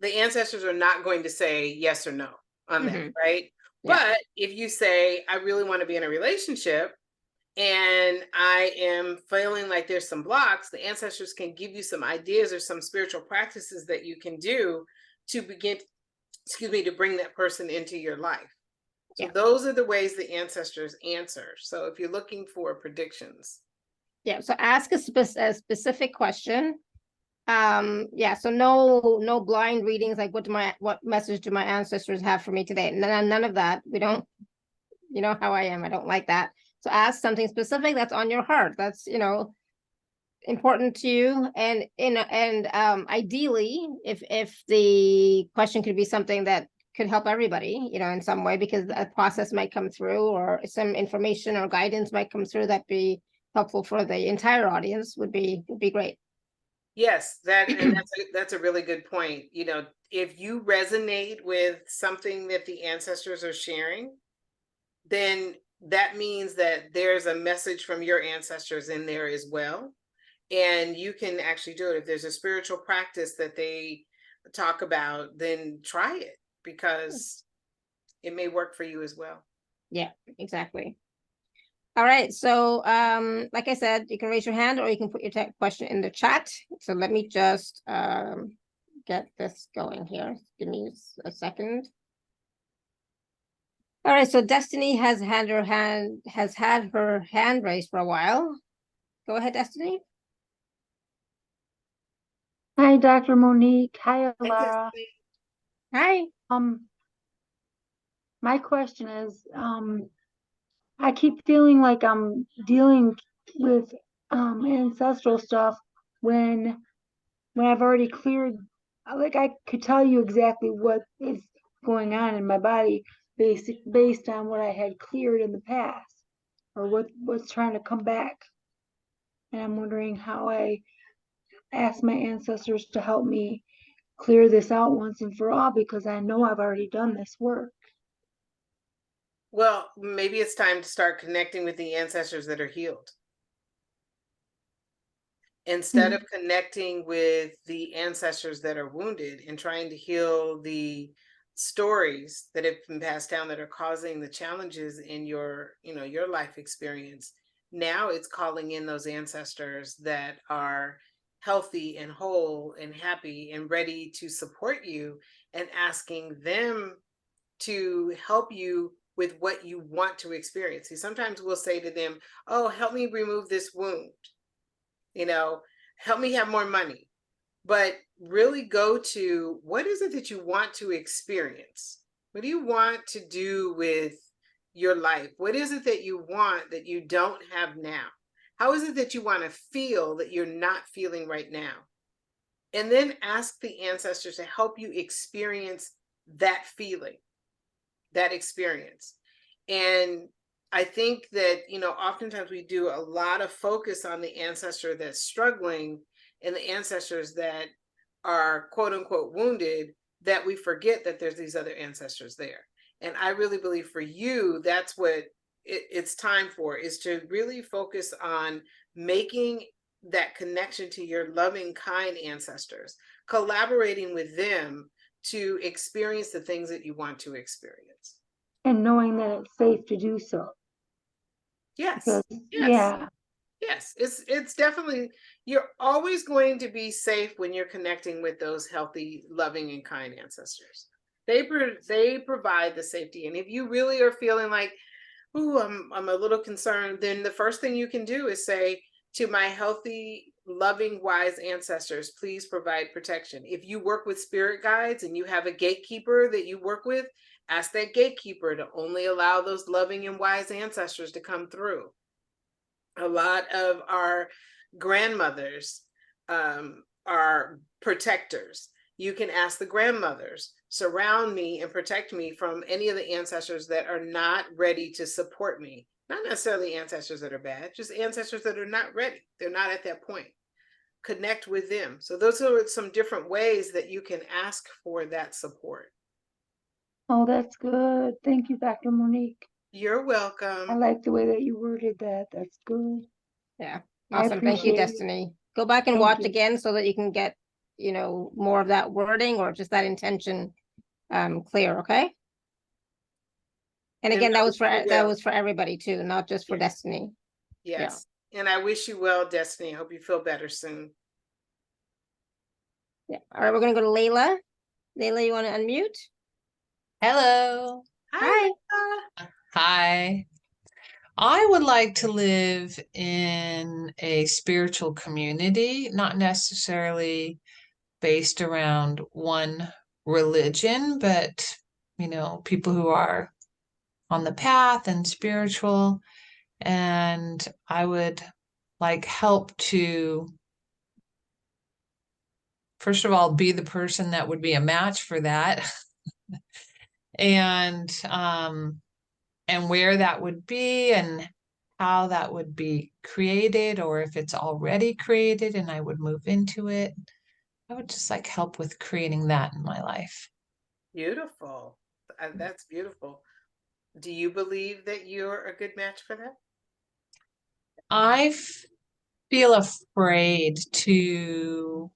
[SPEAKER 2] the ancestors are not going to say yes or no on that, right?
[SPEAKER 1] Yeah.
[SPEAKER 2] But if you say, I really want to be in a relationship, and I am feeling like there's some blocks, the ancestors can give you some ideas or some spiritual practices that you can do to begin, to bring that person into your life. So those are the ways the ancestors answer. So if you're looking for predictions.
[SPEAKER 1] Yeah. So ask a specific question. So no blind readings, like what message do my ancestors have for me today? None of that. We don't, you know how I am. I don't like that. So ask something specific that's on your heart, that's, you know, important to you. And ideally, if the question could be something that could help everybody, you know, in some way, because a process might come through, or some information or guidance might come through that be helpful for the entire audience, would be great.
[SPEAKER 2] Yes, that's a really good point. You know, if you resonate with something that the ancestors are sharing, then that means that there's a message from your ancestors in there as well. And you can actually do it. If there's a spiritual practice that they talk about, then try it, because it may work for you as well.
[SPEAKER 1] Yeah, exactly. All right. So, like I said, you can raise your hand, or you can put your question in the chat. So let me just get this going here. Give me a second. All right. So Destiny has had her hand raised for a while. Go ahead, Destiny.
[SPEAKER 3] Hi, Dr. Monique. Hi, Alara.
[SPEAKER 1] Hi.
[SPEAKER 3] My question is, I keep feeling like I'm dealing with ancestral stuff when I've already cleared. Like, I could tell you exactly what is going on in my body based on what I had cleared in the past, or what's trying to come back. And I'm wondering how I ask my ancestors to help me clear this out once and for all, because I know I've already done this work.
[SPEAKER 2] Well, maybe it's time to start connecting with the ancestors that are healed. Instead of connecting with the ancestors that are wounded and trying to heal the stories that have been passed down that are causing the challenges in your life experience, now it's calling in those ancestors that are healthy and whole and happy and ready to support you, and asking them to help you with what you want to experience. See, sometimes we'll say to them, oh, help me remove this wound, help me have more money. But really go to, what is it that you want to experience? What do you want to do with your life? What is it that you want that you don't have now? How is it that you want to feel that you're not feeling right now? And then ask the ancestors to help you experience that feeling, that experience. And I think that, oftentimes we do a lot of focus on the ancestor that's struggling and the ancestors that are quote unquote wounded, that we forget that there's these other ancestors there. And I really believe for you, that's what it's time for, is to really focus on making that connection to your loving, kind ancestors, collaborating with them to experience the things that you want to experience.
[SPEAKER 3] And knowing that it's safe to do so.
[SPEAKER 2] Yes.
[SPEAKER 3] Because,
[SPEAKER 2] yes.
[SPEAKER 3] Yeah.
[SPEAKER 2] Yes. It's definitely, you're always going to be safe when you're connecting with those healthy, loving, and kind ancestors. They provide the safety. And if you really are feeling like, ooh, I'm a little concerned, then the first thing you can do is say to my healthy, loving, wise ancestors, please provide protection. If you work with spirit guides and you have a gatekeeper that you work with, ask that gatekeeper to only allow those loving and wise ancestors to come through. A lot of our grandmothers are protectors. You can ask the grandmothers, surround me and protect me from any of the ancestors that are not ready to support me. Not necessarily ancestors that are bad, just ancestors that are not ready. They're not at that point. Connect with them. So those are some different ways that you can ask for that support.
[SPEAKER 3] Oh, that's good. Thank you, Dr. Monique.
[SPEAKER 2] You're
[SPEAKER 3] I
[SPEAKER 2] welcome.
[SPEAKER 3] like the way that you worded that. That's good.
[SPEAKER 1] Yeah.
[SPEAKER 3] I
[SPEAKER 1] Awesome. Thank you,
[SPEAKER 3] appreciate it.
[SPEAKER 1] Destiny. Go back and
[SPEAKER 3] Thank
[SPEAKER 1] watch
[SPEAKER 3] you.
[SPEAKER 1] again so that you can get, more of that wording or just that intention clear, okay? And
[SPEAKER 2] And
[SPEAKER 1] again,
[SPEAKER 2] I
[SPEAKER 1] that
[SPEAKER 2] wish you
[SPEAKER 1] was for everybody too, not just for
[SPEAKER 2] Yes.
[SPEAKER 1] Destiny.
[SPEAKER 2] Yes. And I wish you well, Destiny. I hope you feel better soon.
[SPEAKER 1] Yeah. All right, we're gonna go to Layla. Layla, you want to unmute?
[SPEAKER 4] Hello.
[SPEAKER 2] Hi.
[SPEAKER 4] Hi. I would like to live in a spiritual community, not necessarily based around one religion, but, people who are on the path and spiritual. And I would like help to, first of all, be the person that would be a match for that. And where that would be and how that would be created, or if it's already created and I would move into it. I would just like help with creating that in my life.
[SPEAKER 2] Beautiful. That's beautiful. Do you believe that you're a good match for that?
[SPEAKER 4] I feel afraid to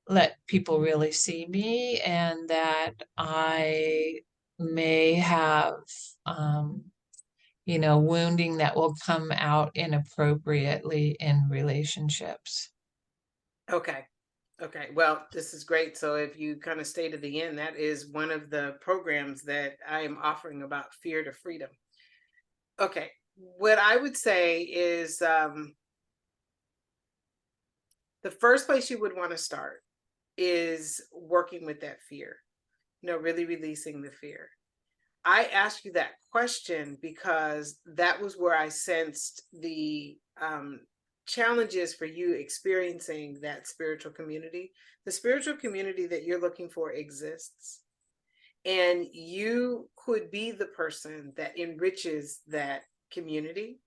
[SPEAKER 4] let people really see me, and that I may have wounding that will come out inappropriately in relationships.
[SPEAKER 2] Okay. Okay. Well, this is great. So if you kind of stay to the end, that is one of the programs that I am offering about fear to freedom. Okay. What I would say is the first place you would want to start is working with that fear, really releasing the fear. I asked you that question because that was where I sensed the challenges for you experiencing that spiritual community. The spiritual community that you're looking for exists. And you could be the person that enriches that community.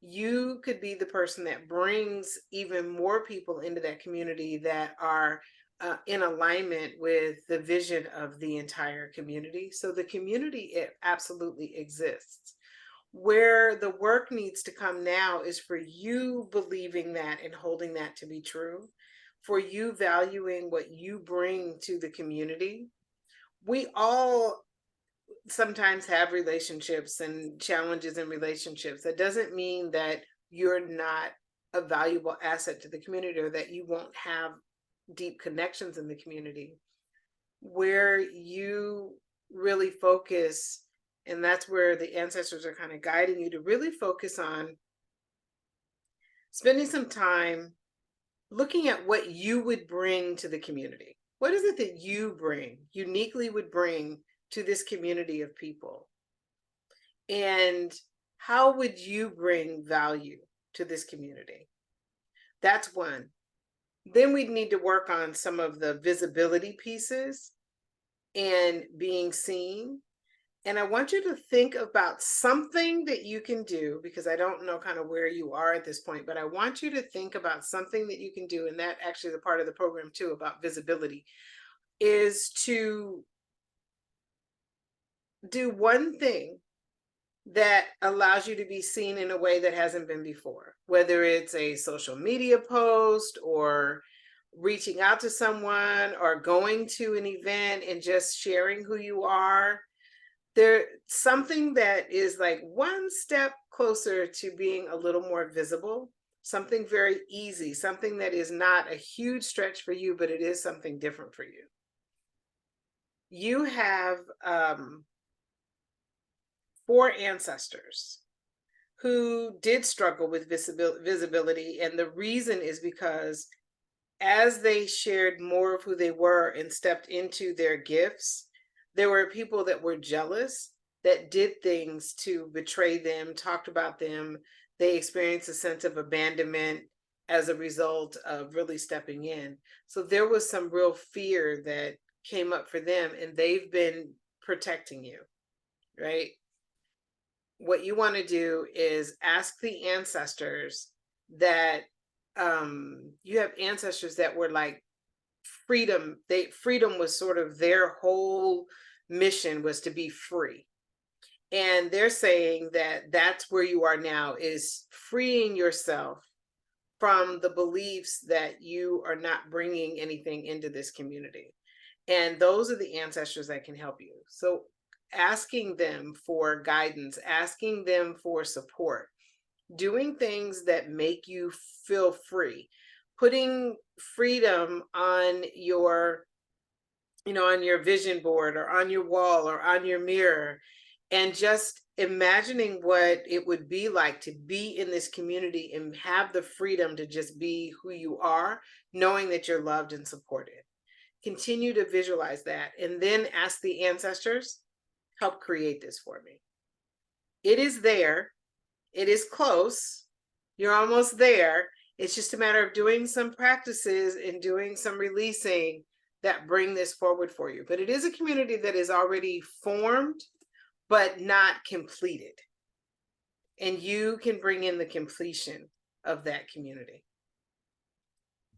[SPEAKER 2] You could be the person that brings even more people into that community that are in alignment with the vision of the entire community. So the community, it absolutely exists. Where the work needs to come now is for you believing that and holding that to be true, for you valuing what you bring to the community. We all sometimes have relationships and challenges in relationships. That doesn't mean that you're not a valuable asset to the community or that you won't have deep connections in the community. Where you really focus, and that's where the ancestors are kind of guiding you to really focus on spending some time looking at what you would bring to the community. What is it that you uniquely would bring to this community of people? And how would you bring value to this community? That's one. Then we'd need to work on some of the visibility pieces and being seen. And I want you to think about something that you can do, because I don't know kind of where you are at this point, but I want you to think about something that you can do. And that actually is a part of the program too, about visibility, is to do one thing that allows you to be seen in a way that hasn't been before, whether it's a social media post or reaching out to someone or going to an event and just sharing who you are. There's something that is like one step closer to being a little more visible, something very easy, something that is not a huge stretch for you, but it is something different for you. You have 4 ancestors who did struggle with visibility. And the reason is because as they shared more of who they were and stepped into their gifts, there were people that were jealous, that did things to betray them, talked about them. They experienced a sense of abandonment as a result of really stepping in. So there was some real fear that came up for them, and they've been protecting you, right? What you want to do is ask the ancestors that you have ancestors that were like freedom. Freedom was sort of their whole mission, was to be free. And they're saying that that's where you are now, is freeing yourself from the beliefs that you are not bringing anything into this community. And those are the ancestors that can help you. So asking them for guidance, asking them for support, doing things that make you feel free, putting freedom on your, on your vision board or on your wall or on your mirror, and just imagining what it would be like to be in this community and have the freedom to just be who you are, knowing that you're loved and supported. Continue to visualize that, and then ask the ancestors, help create this for me. It is there. It is close. You're almost there. It's just a matter of doing some practices and doing some releasing that bring this forward for you. But it is a community that is already formed, but not completed. And you can bring in the completion of that community.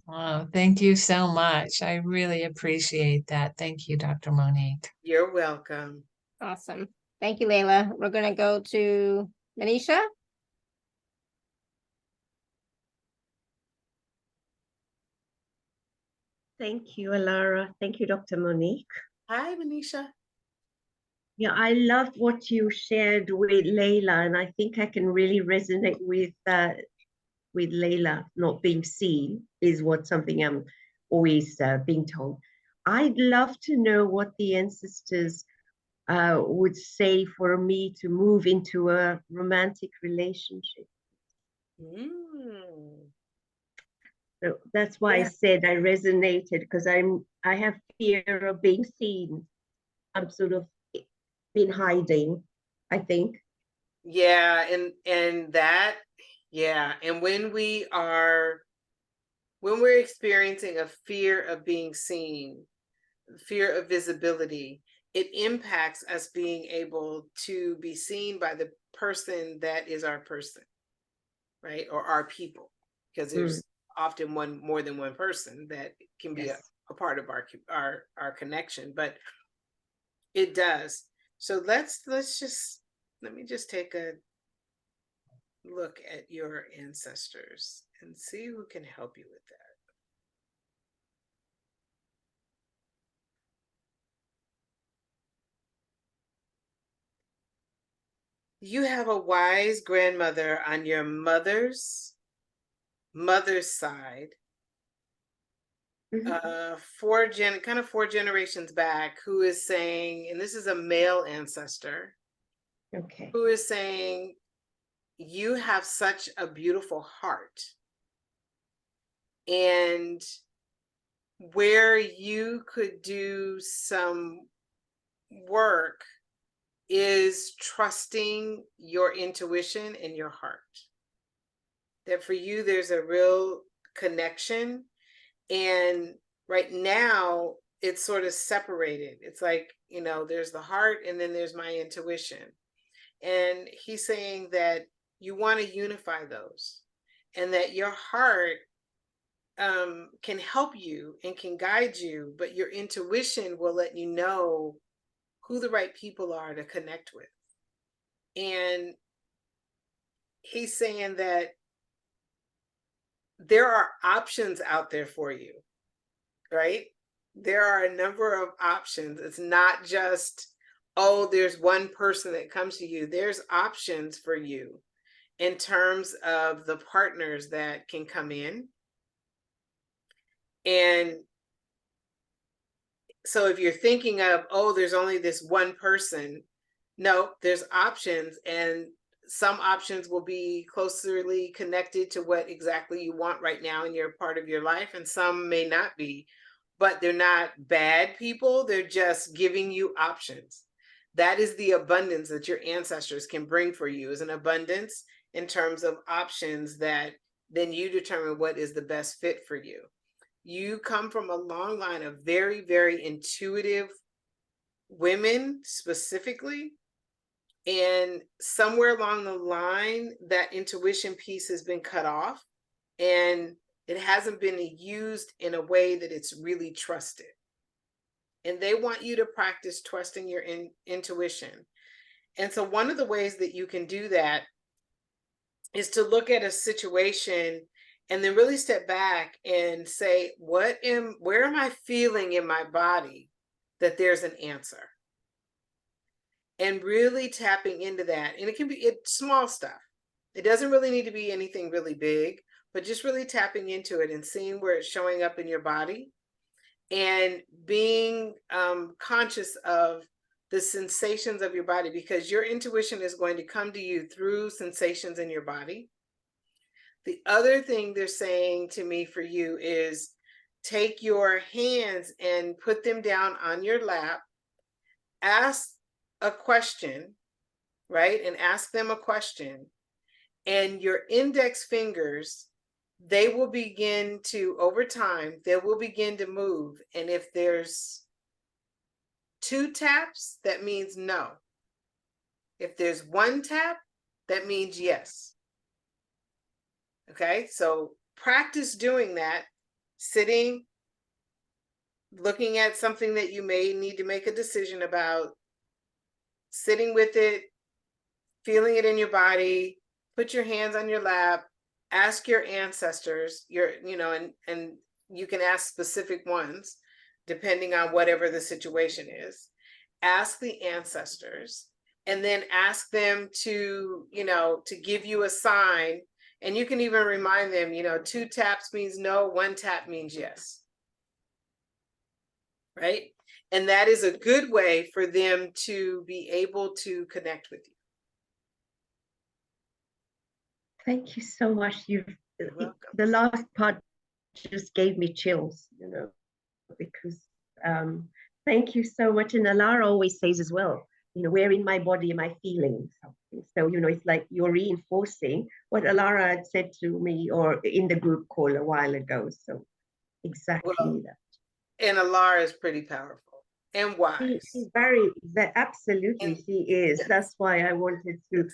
[SPEAKER 4] Wow, thank you so much. I really appreciate that. Thank you, Dr. Monique.
[SPEAKER 2] You're welcome.
[SPEAKER 1] Awesome. Thank you, Layla. We're going to go to Manisha.
[SPEAKER 5] Thank you, Alara. Thank you, Dr. Monique.
[SPEAKER 2] Hi, Manisha.
[SPEAKER 5] Yeah, I loved what you shared with Layla, and I think I can really resonate with Layla. Not being seen is something I'm always being told. I'd love to know what the ancestors would say for me to move into a romantic relationship. So that's why I said I resonated, because I have fear of being seen. I'm sort of been hiding, I think.
[SPEAKER 2] Yeah, and that, yeah. And when we're experiencing a fear of being seen, fear of visibility, it impacts us being able to be seen by the person that is our person, right? Or our people, because there's often more than one person that can be a part of our connection, but it does. So let me just take a look at your ancestors and see who can help you with that. You have a wise grandmother on your mother's side, four generations back, who is saying, and this is a male ancestor, who is saying, you have such a beautiful heart, and where you could do some work is trusting your intuition and your heart. That for you, there's a real connection. And right now, it's sort of separated. It's like, there's the heart and then there's my intuition. And he's saying that you want to unify those, and that your heart can help you and can guide you, but your intuition will let you know who the right people are to connect with. And he's saying that there are options out there for you, right? There are a number of options. It's not just, there's one person that comes to you. There's options for you in terms of the partners that can come in. And so if you're thinking of, there's only this one person, no, there's options. And some options will be closely connected to what exactly you want right now in your part of your life, and some may not be, but they're not bad people. They're just giving you options. That is the abundance that your ancestors can bring for you, is an abundance in terms of options that then you determine what is the best fit for you. You come from a long line of very, very intuitive women specifically. And somewhere along the line, that intuition piece has been cut off, and it hasn't been used in a way that it's really trusted. And they want you to practice trusting your intuition. And so one of the ways that you can do that is to look at a situation and then really step back and say, where am I feeling in my body that there's an answer? And really tapping into that. And it can be small stuff. It doesn't really need to be anything really big, but just really tapping into it and seeing where it's showing up in your body, and being conscious of the sensations of your body, because your intuition is going to come to you through sensations in your body. The other thing they're saying to me for you is take your hands and put them down on your lap, ask a question, right? And ask them a question, and your index fingers, they will begin to, over time, they will begin to move. And if there's 2 taps, that means no. If there's 1 tap, that means yes. Okay, so practice doing that, sitting, looking at something that you may need to make a decision about, sitting with it, feeling it in your body, put your hands on your lap, ask your ancestors, and you can ask specific ones depending on whatever the situation is. Ask the ancestors, and then ask them to give you a sign. And you can even remind them, 2 taps means no, 1 tap means yes. Right? And that is a good way for them to be able to connect with you.
[SPEAKER 5] Thank you so much.
[SPEAKER 2] You're welcome.
[SPEAKER 5] The last part just gave me chills, because thank you so much. And Alara always says as well, where in my body am I feeling something? So, it's like you're reinforcing what Alara had said to me or in the group call a while ago. So exactly that.
[SPEAKER 2] And Alara is pretty powerful and wise.
[SPEAKER 5] She's absolutely, she is.
[SPEAKER 2] Yes.
[SPEAKER 5] That's why I wanted to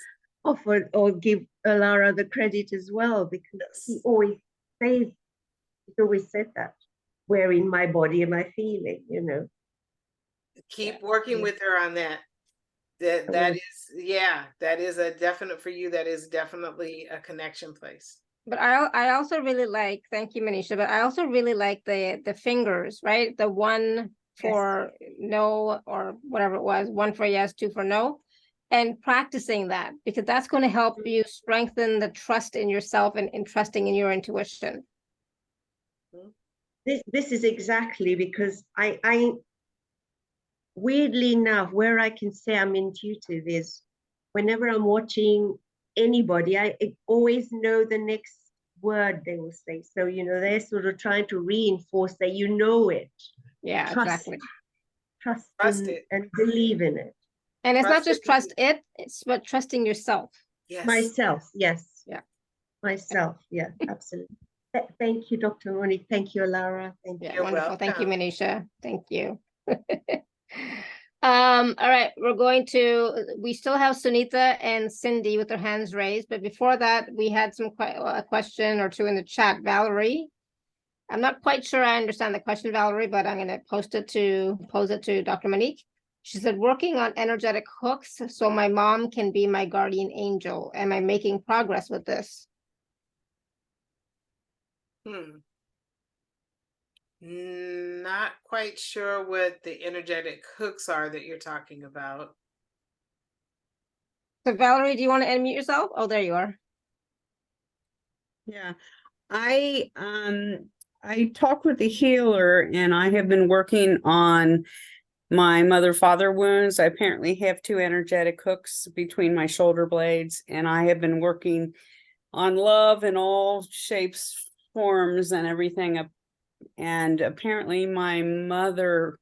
[SPEAKER 5] offer or give Alara the credit as well, because she always said that. Where in my body am I feeling,
[SPEAKER 2] Keep working with her on that. That is a definite for you. That is definitely a connection place.
[SPEAKER 1] But I also really like, thank you, Manisha, but I also really like the fingers, right? The 1 for no, or whatever it was, 1 for yes, 2 for no, and practicing that, because that's going to help you strengthen the trust in yourself and trusting in your intuition.
[SPEAKER 5] This is exactly because I weirdly enough, where I can say I'm intuitive is whenever I'm watching anybody, I always know the next word they will say. So, they're sort of trying to reinforce that it.
[SPEAKER 1] Yeah, exactly.
[SPEAKER 5] Trust
[SPEAKER 2] it
[SPEAKER 5] and believe in it.
[SPEAKER 1] And it's not just trust it, it's but trusting yourself.
[SPEAKER 2] Yes.
[SPEAKER 5] Myself, yes.
[SPEAKER 1] Yeah.
[SPEAKER 5] Myself, yeah, absolutely. Thank you, Dr. Monique. Thank you, Alara. Thank you.
[SPEAKER 1] Yeah, wonderful.
[SPEAKER 2] Welcome.
[SPEAKER 1] Thank you, Manisha. Thank you. All right, we still have Sunita and Cindy with their hands raised, but before that, we had a question or 2 in the chat. Valerie, I'm not quite sure I understand the question, Valerie, but I'm going to pose it to Dr. Monique. She said, working on energetic hooks so my mom can be my guardian angel. Am I making progress with this?
[SPEAKER 2] Not quite sure what the energetic hooks are that you're talking about.
[SPEAKER 1] So Valerie, do you want to unmute yourself? Oh, there you are.
[SPEAKER 6] Yeah, I talked with the healer, and I have been working on my mother-father wounds. I apparently have 2 energetic hooks between my shoulder blades, and I have been working on love in all shapes, forms, and everything. And apparently my mother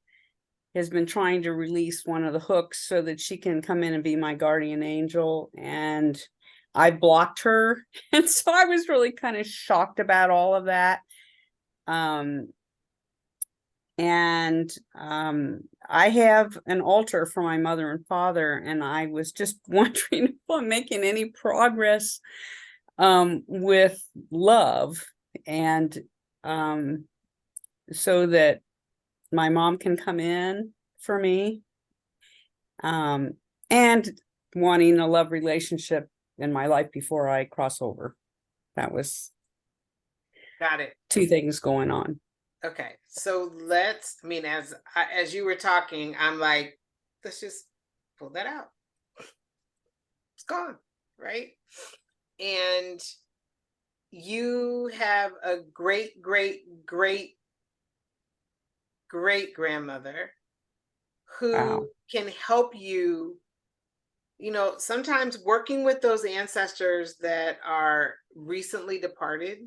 [SPEAKER 6] has been trying to release one of the hooks so that she can come in and be my guardian angel, and I blocked her. And so I was really kind of shocked about all of that. I have an altar for my mother and father, and I was just wondering if I'm making any progress with love, and so that my mom can come in for me, and wanting a love relationship in my life before I cross over. That was
[SPEAKER 2] Got it.
[SPEAKER 6] 2 things going on.
[SPEAKER 2] Okay, so as you were talking, I'm like, let's just pull that out. It's gone, right? And you have a great, great, great, great grandmother who
[SPEAKER 6] Wow.
[SPEAKER 2] can help you. Sometimes working with those ancestors that are recently departed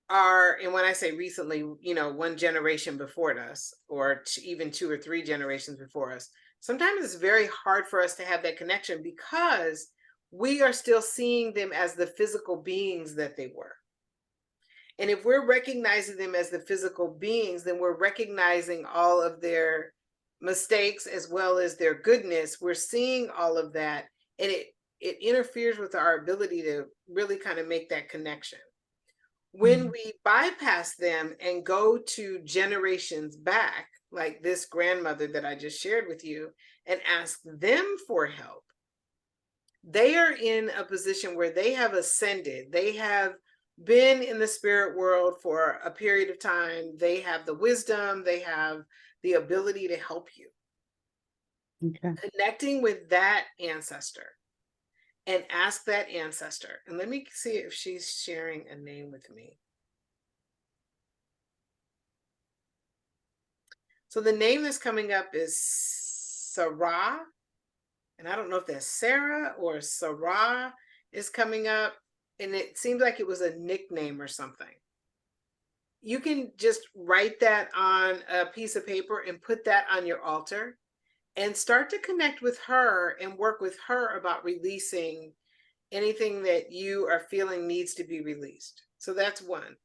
[SPEAKER 2] and when I say recently, 1 generation before us, or even 2 or 3 generations before us, sometimes it's very hard for us to have that connection because we are still seeing them as the physical beings that they were. And if we're recognizing them as the physical beings, then we're recognizing all of their mistakes as well as their goodness. We're seeing all of that, and it interferes with our ability to really kind of make that connection. When we bypass them and go to generations back, like this grandmother that I just shared with you, and ask them for help, they are in a position where they have ascended. They have been in the spirit world for a period of time. They have the wisdom, they have the ability to help you.
[SPEAKER 6] Okay.
[SPEAKER 2] Connecting with that ancestor, and ask that ancestor. And let me see if she's sharing a name with me. So the name that's coming up is Sarah. And I don't know if that's Sarah or Sarah is coming up. And it seems like it was a nickname or something. You can just write that on a piece of paper and put that on your altar, and start to connect with her and work with her about releasing anything that you are feeling needs to be released. So that's 1.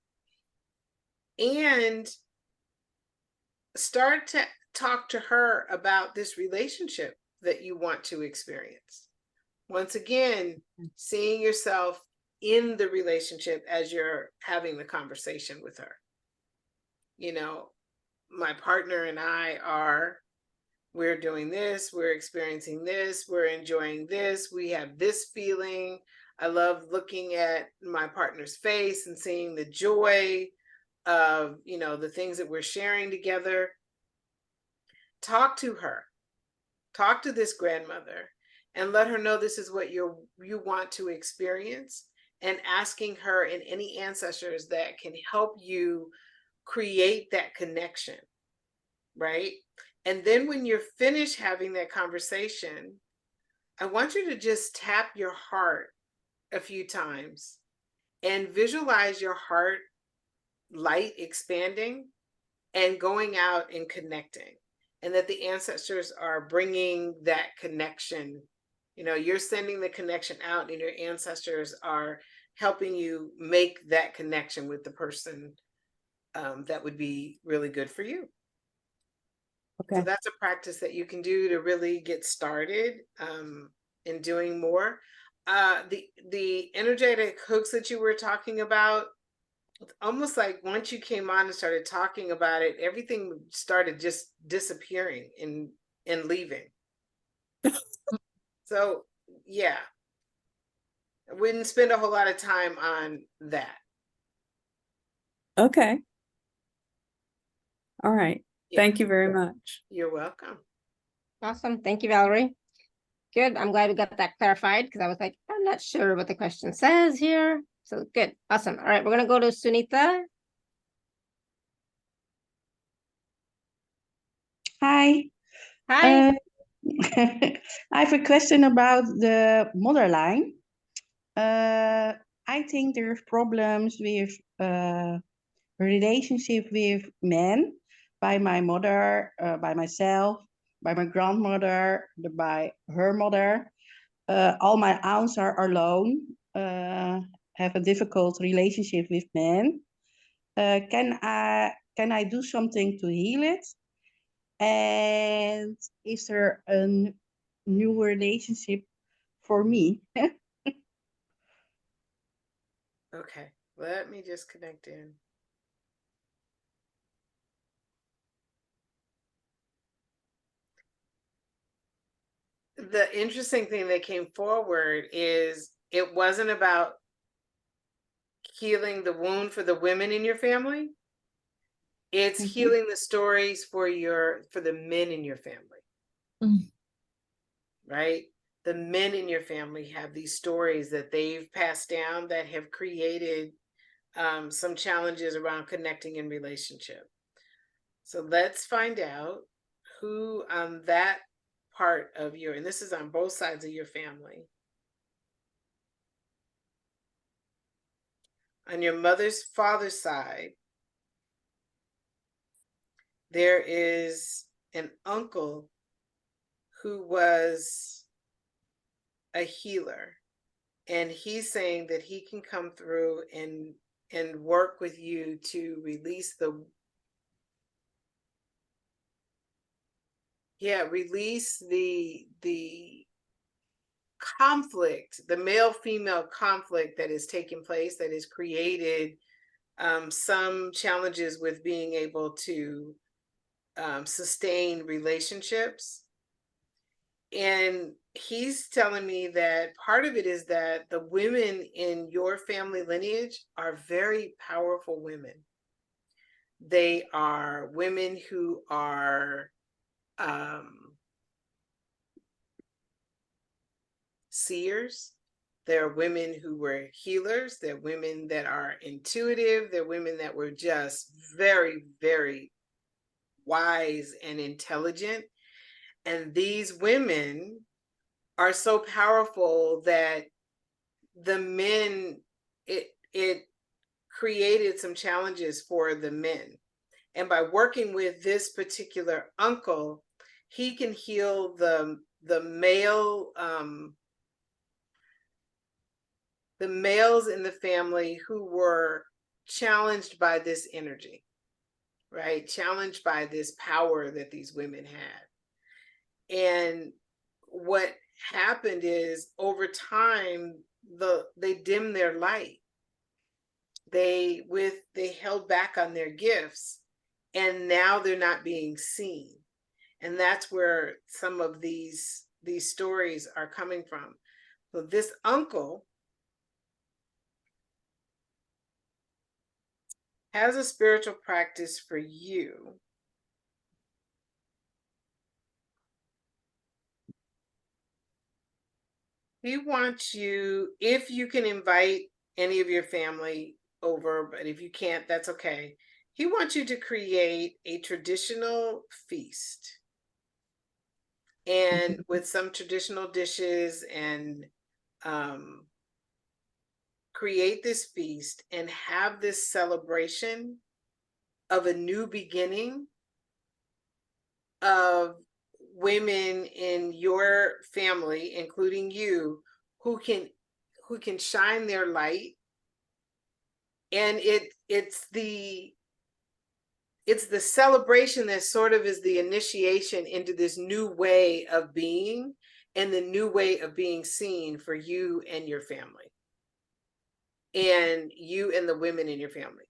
[SPEAKER 2] And start to talk to her about this relationship that you want to experience. Once again, seeing yourself in the relationship as you're having the conversation with her. My partner and we're doing this, we're experiencing this, we're enjoying this, we have this feeling. I love looking at my partner's face and seeing the joy of, the things that we're sharing together. Talk to her, talk to this grandmother, and let her know this is what you want to experience, and asking her and any ancestors that can help you create that connection, right? And then when you're finished having that conversation, I want you to just tap your heart a few times and visualize your heart light expanding and going out and connecting, and that the ancestors are bringing that connection. You're sending the connection out, and your ancestors are helping you make that connection with the person that would be really good for you.
[SPEAKER 6] Okay.
[SPEAKER 2] So that's a practice that you can do to really get started in doing more. The energetic hooks that you were talking about, it's almost like once you came on and started talking about it, everything started just disappearing and leaving. So yeah, I wouldn't spend a whole lot of time on that.
[SPEAKER 6] Okay. All right.
[SPEAKER 2] Yeah.
[SPEAKER 6] Thank you very much.
[SPEAKER 2] You're welcome.
[SPEAKER 1] Awesome. Thank you, Valerie. Good. I'm glad we got that clarified, because I was like, I'm not sure what the question says here. So good. Awesome. All right. We're going to go to Sunita.
[SPEAKER 7] Hi.
[SPEAKER 1] Hi.
[SPEAKER 7] Uh, I have a question about the mother line. I think there's problems with relationship with men by my mother, by myself, by my grandmother, by her mother. All my aunts are alone, have a difficult relationship with men. Can I do something to heal it? And is there a new relationship for me?
[SPEAKER 2] Okay, let me just connect in. The interesting thing that came forward is it wasn't about healing the wound for the women in your family. It's healing the stories for the men in your family.
[SPEAKER 4] Mm.
[SPEAKER 2] Right? The men in your family have these stories that they've passed down that have created some challenges around connecting in relationship. So let's find out who on that part of and this is on both sides of your family. On your mother's father's side, there is an uncle who was a healer, and he's saying that he can come through and work with you to release the conflict, the male-female conflict that is taking place, that has created some challenges with being able to sustain relationships. And he's telling me that part of it is that the women in your family lineage are very powerful women. They are women who are seers. There are women who were healers. There are women that are intuitive. There are women that were just very, very wise and intelligent. And these women are so powerful that the men, it created some challenges for the men. And by working with this particular uncle, he can heal the male, the males in the family who were challenged by this energy, right? Challenged by this power that these women had. And what happened is over time, they dimmed their light. They held back on their gifts, and now they're not being seen. And that's where some of these stories are coming from. So this uncle has a spiritual practice for you. He wants you, if you can invite any of your family over, but if you can't, that's okay. He wants you to create a traditional feast, and with some traditional dishes, and create this feast and have this celebration of a new beginning of women in your family, including you, who can shine their light. And it's the celebration that sort of is the initiation into this new way of being, and the new way of being seen for you and your family, and you and the women in your family.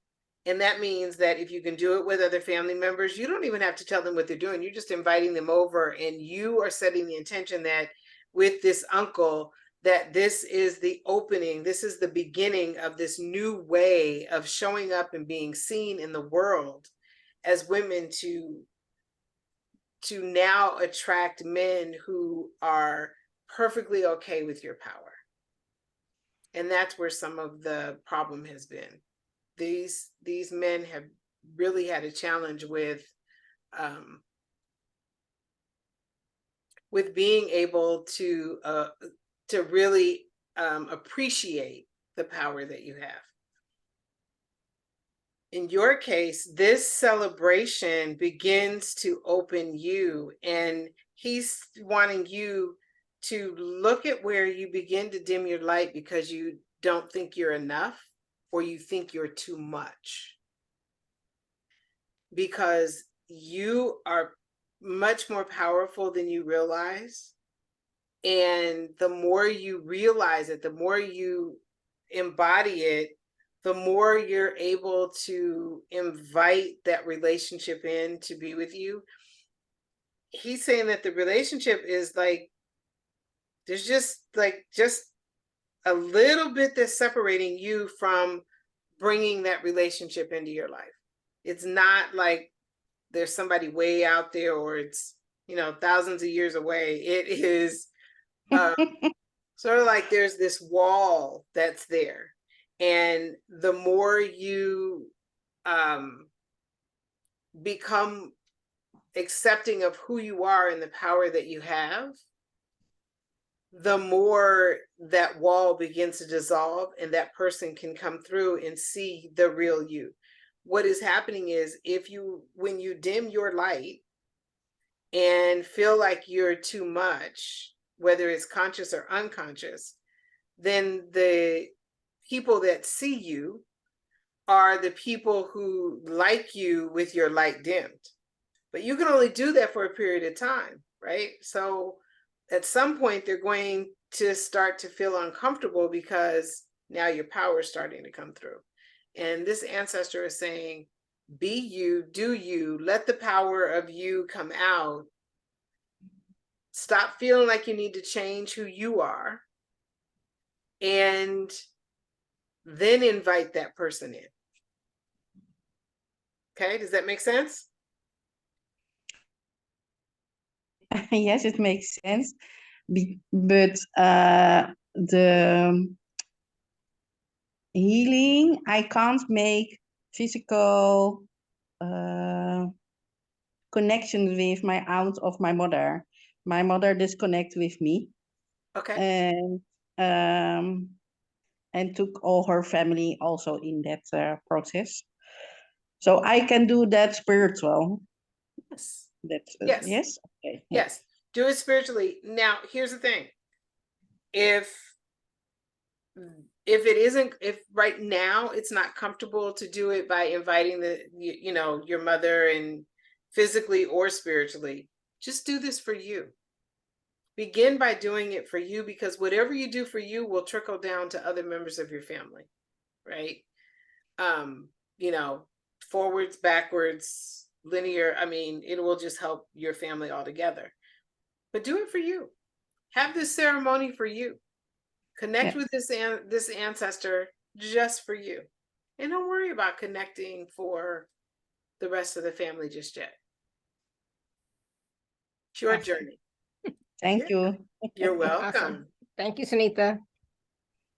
[SPEAKER 2] And that means that if you can do it with other family members, you don't even have to tell them what they're doing. You're just inviting them over, and you are setting the intention that with this uncle, that this is the opening, this is the beginning of this new way of showing up and being seen in the world as women, to now attract men who are perfectly okay with your power. And that's where some of the problem has been. These men have really had a challenge with with being able to really appreciate the power that you have. In your case, this celebration begins to open you, and he's wanting you to look at where you begin to dim your light because you don't think you're enough, or you think you're too much. Because you are much more powerful than you realize. And the more you realize it, the more you embody it, the more you're able to invite that relationship in to be with you. He's saying that the relationship is like, there's just a little bit that's separating you from bringing that relationship into your life. It's not like there's somebody way out there, or it's, thousands of years away. It is sort of like there's this wall that's there. And the more you become accepting of who you are and the power that you have, the more that wall begins to dissolve, and that person can come through and see the real you. What is happening is, when you dim your light and feel like you're too much, whether it's conscious or unconscious, then the people that see you are the people who like you with your light dimmed. But you can only do that for a period of time, right? So at some point, they're going to start to feel uncomfortable because now your power is starting to come through. And this ancestor is saying, be you, do you, let the power of you come out. Stop feeling like you need to change who you are, and then invite that person in. Okay, does that make sense?
[SPEAKER 7] Yes, it makes sense. But the healing, I can't make physical connections with my aunt of my mother. My mother disconnect with me.
[SPEAKER 2] Okay.
[SPEAKER 7] And took all her family also in that process. So I can do that spiritual.
[SPEAKER 2] Yes.
[SPEAKER 7] That's
[SPEAKER 2] Yes.
[SPEAKER 7] Yes. Okay.
[SPEAKER 2] Yes. Do it spiritually. Now, here's the thing. If right now it's not comfortable to do it by inviting your mother, and physically or spiritually, just do this for you. Begin by doing it for you, because whatever you do for you will trickle down to other members of your family, right? Forwards, backwards, linear. I mean, it will just help your family altogether. But do it for you. Have this ceremony for you. Connect with this ancestor just for you. And don't worry about connecting for the rest of the family just yet. It's your journey.
[SPEAKER 7] Thank you.
[SPEAKER 2] You're welcome.
[SPEAKER 1] Awesome. Thank you, Sunita.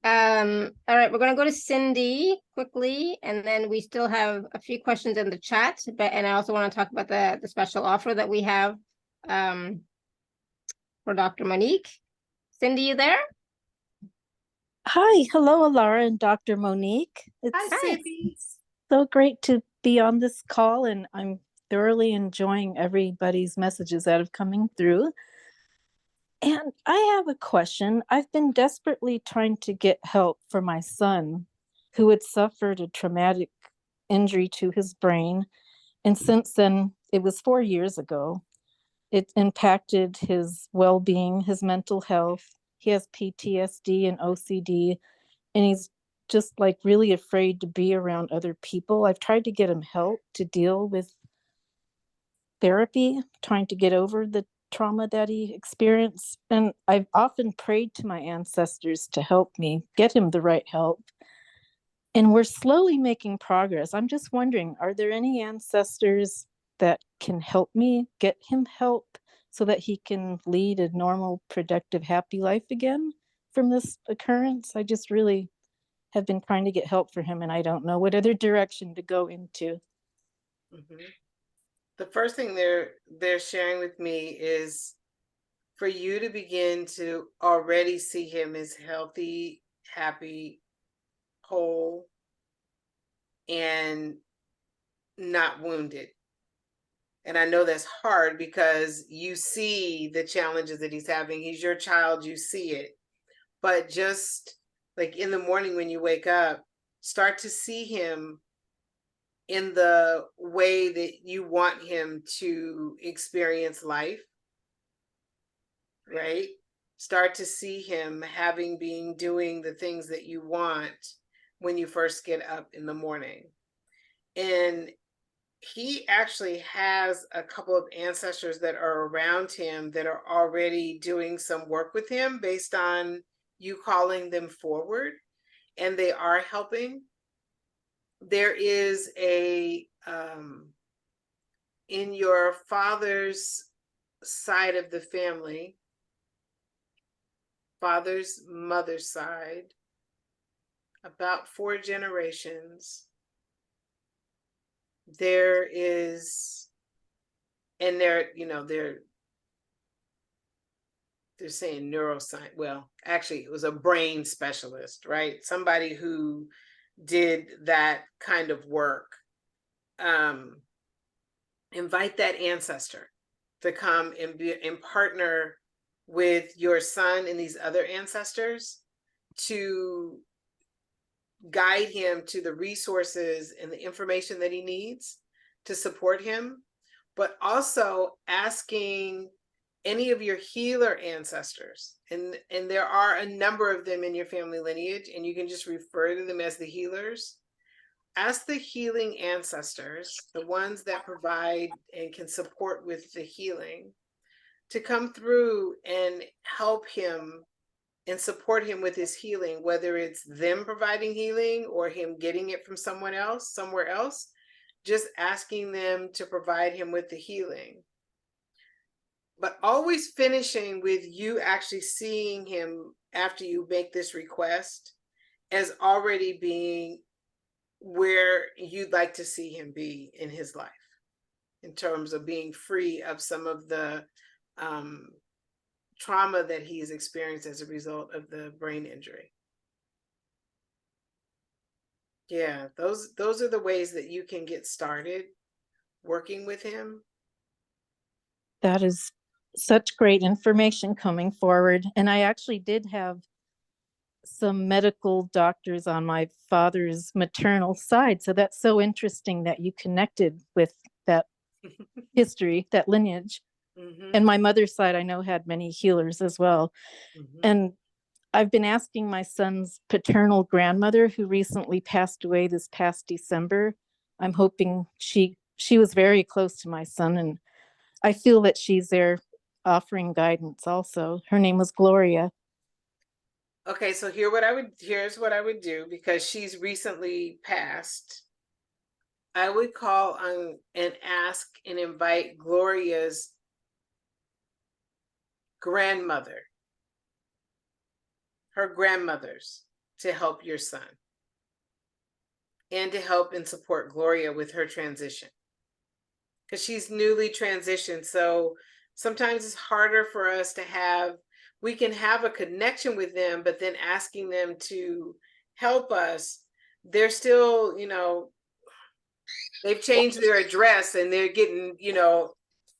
[SPEAKER 1] All right, we're going to go to Cindy quickly, and then we still have a few questions in the chat, and I also want to talk about the special offer that we have for Dr. Monique. Cindy, you there?
[SPEAKER 8] Hi, hello, Alara and Dr. Monique. It's
[SPEAKER 2] Hi, Cindy.
[SPEAKER 8] so great to be on this call, and I'm thoroughly enjoying everybody's messages that have coming through. And I have a question. I've been desperately trying to get help for my son, who had suffered a traumatic injury to his brain. And since then, it was 4 years ago, it impacted his well-being, his mental health. He has PTSD and OCD, and he's just like really afraid to be around other people. I've tried to get him help to deal with therapy, trying to get over the trauma that he experienced. And I've often prayed to my ancestors to help me get him the right help. And we're slowly making progress. I'm just wondering, are there any ancestors that can help me get him help so that he can lead a normal, productive, happy life again from this occurrence? I just really have been trying to get help for him, and I don't know what other direction to go into.
[SPEAKER 2] Mm-hmm. The first thing they're sharing with me is for you to begin to already see him as healthy, happy, whole, and not wounded. And I know that's hard because you see the challenges that he's having. He's your child, you see it. But just like in the morning when you wake up, start to see him in the way that you want him to experience life, right? Start to see him doing the things that you want when you first get up in the morning. And he actually has a couple of ancestors that are around him that are already doing some work with him based on you calling them forward, and they are helping. There is in your father's side of the family, father's mother's side, about 4 generations, there is, and they're saying neuroscience. Well, actually, it was a brain specialist, right? Somebody who did that kind of work. Invite that ancestor to come and partner with your son and these other ancestors to guide him to the resources and the information that he needs to support him, but also asking any of your healer ancestors, and there are a number of them in your family lineage, and you can just refer to them as the healers. Ask the healing ancestors, the ones that provide and can support with the healing, to come through and help him and support him with his healing, whether it's them providing healing or him getting it from somewhere else, just asking them to provide him with the healing. But always finishing with you actually seeing him after you make this request as already being where you'd like to see him be in his life, in terms of being free of some of the trauma that he's experienced as a result of the brain injury. Yeah, those are the ways that you can get started working with him.
[SPEAKER 8] That is such great information coming forward. And I actually did have some medical doctors on my father's maternal side. So that's so interesting that you connected with that history, that lineage.
[SPEAKER 2] Mm-hmm.
[SPEAKER 8] And my mother's side, I know, had many healers as well.
[SPEAKER 2] Mm-hmm.
[SPEAKER 8] And I've been asking my son's paternal grandmother, who recently passed away this past December. I'm hoping she was very close to my son, and I feel that she's there offering guidance also. Her name was Gloria.
[SPEAKER 2] Okay, so here's what I would do, because she's recently passed. I would call on and ask and invite Gloria's grandmother, her grandmothers, to help your son and to help and support Gloria with her transition, because she's newly transitioned. So sometimes it's harder for us to we can have a connection with them, but then asking them to help us, they're still, they've changed their address and they're getting,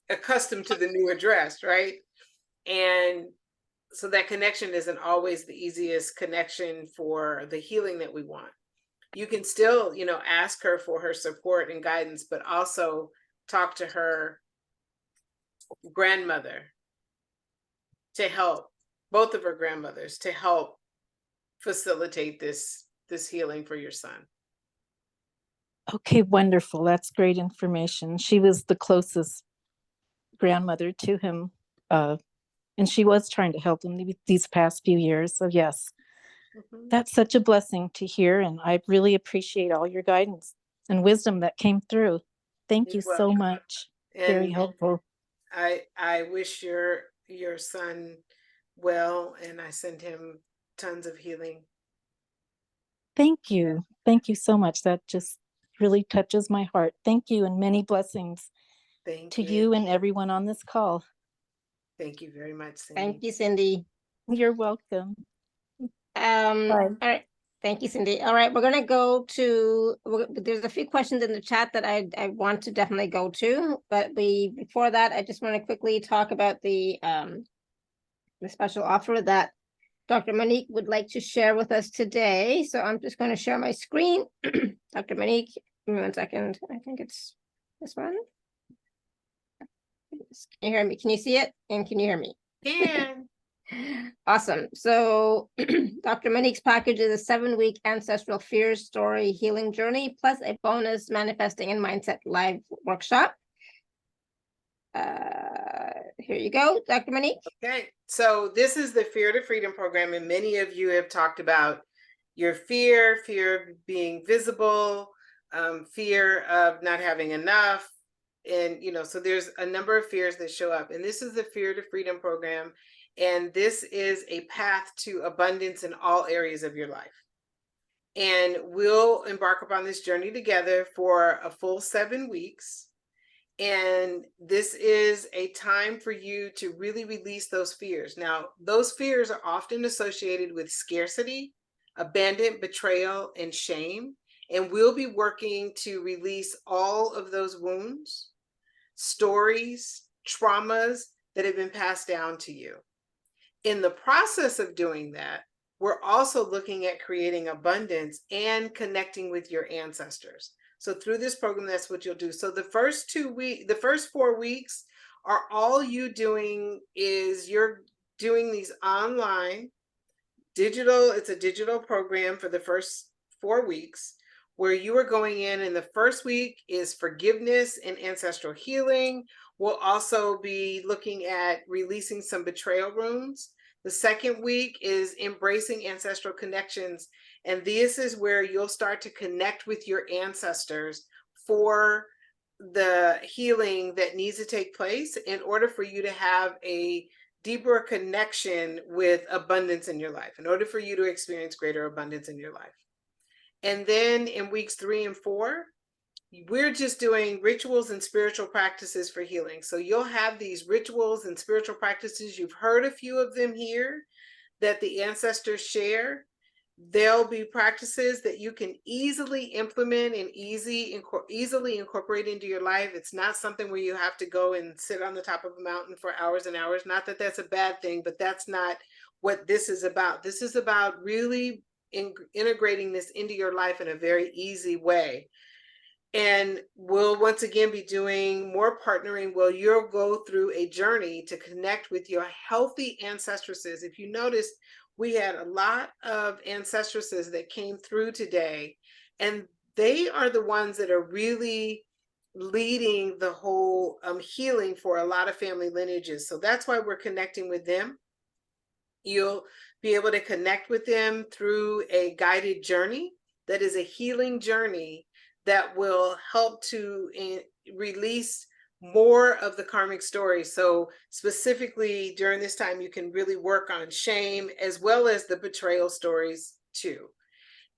[SPEAKER 2] accustomed to the new address, right? And so that connection isn't always the easiest connection for the healing that we want. You can still, ask her for her support and guidance, but also talk to her grandmother to help, both of her grandmothers, to help facilitate this healing for your son.
[SPEAKER 8] Okay, wonderful. That's great information. She was the closest grandmother to him, and she was trying to help him these past few years. So yes, that's such a blessing to hear, and I really appreciate all your guidance and wisdom that came through. Thank you so much. Very helpful.
[SPEAKER 2] I wish your son well, and I send him tons of healing.
[SPEAKER 8] Thank you. Thank you so much. That just really touches my heart. Thank you, and many blessings to you and everyone on this call.
[SPEAKER 2] Thank you very much, Cindy.
[SPEAKER 1] Thank you, Cindy.
[SPEAKER 8] You're welcome.
[SPEAKER 1] All right. Thank you, Cindy. All right, we're gonna go to, there's a few questions in the chat that I want to definitely go to, but before that, I just want to quickly talk about the special offer that Dr. Monique would like to share with us today. So I'm just going to share my screen. Dr. Monique, give me 1 second. I think it's this one. Can you hear me? Can you see it? And can you hear me?
[SPEAKER 2] Can.
[SPEAKER 1] Awesome. So Dr. Monique's package is a 7-week ancestral fears story healing journey, plus a bonus manifesting and mindset live workshop. Here you go, Dr. Monique.
[SPEAKER 2] Okay, so this is the Fear to Freedom program, and many of you have talked about your fear of being visible, fear of not having enough, and so there's a number of fears that show up, and this is the Fear to Freedom program, and this is a path to abundance in all areas of your life. And we'll embark upon this journey together for a full 7 weeks. And this is a time for you to really release those fears. Now, those fears are often associated with scarcity, abandonment, betrayal, and shame. And we'll be working to release all of those wounds, stories, traumas that have been passed down to you. In the process of doing that, we're also looking at creating abundance and connecting with your ancestors. So through this program, that's what you'll do. So the first 4 weeks are all you doing is you're doing these online digital. It's a digital program for the first 4 weeks where you are going in, and the first week is forgiveness and ancestral healing. We'll also be looking at releasing some betrayal wounds. The second week is embracing ancestral connections. And this is where you'll start to connect with your ancestors for the healing that needs to take place in order for you to have a deeper connection with abundance in your life, in order for you to experience greater abundance in your life. And then in weeks 3 and 4, we're just doing rituals and spiritual practices for healing. So you'll have these rituals and spiritual practices. You've heard a few of them here that the ancestors share. There'll be practices that you can easily implement and easily incorporate into your life. It's not something where you have to go and sit on the top of a mountain for hours and hours. Not that that's a bad thing, but that's not what this is about. This is about really integrating this into your life in a very easy way. And we'll once again be doing more partnering where you'll go through a journey to connect with your healthy ancestresses. If you noticed, we had a lot of ancestresses that came through today, and they are the ones that are really leading the whole healing for a lot of family lineages. So that's why we're connecting with them. You'll be able to connect with them through a guided journey that is a healing journey that will help to release more of the karmic stories. So specifically during this time, you can really work on shame as well as the betrayal stories too.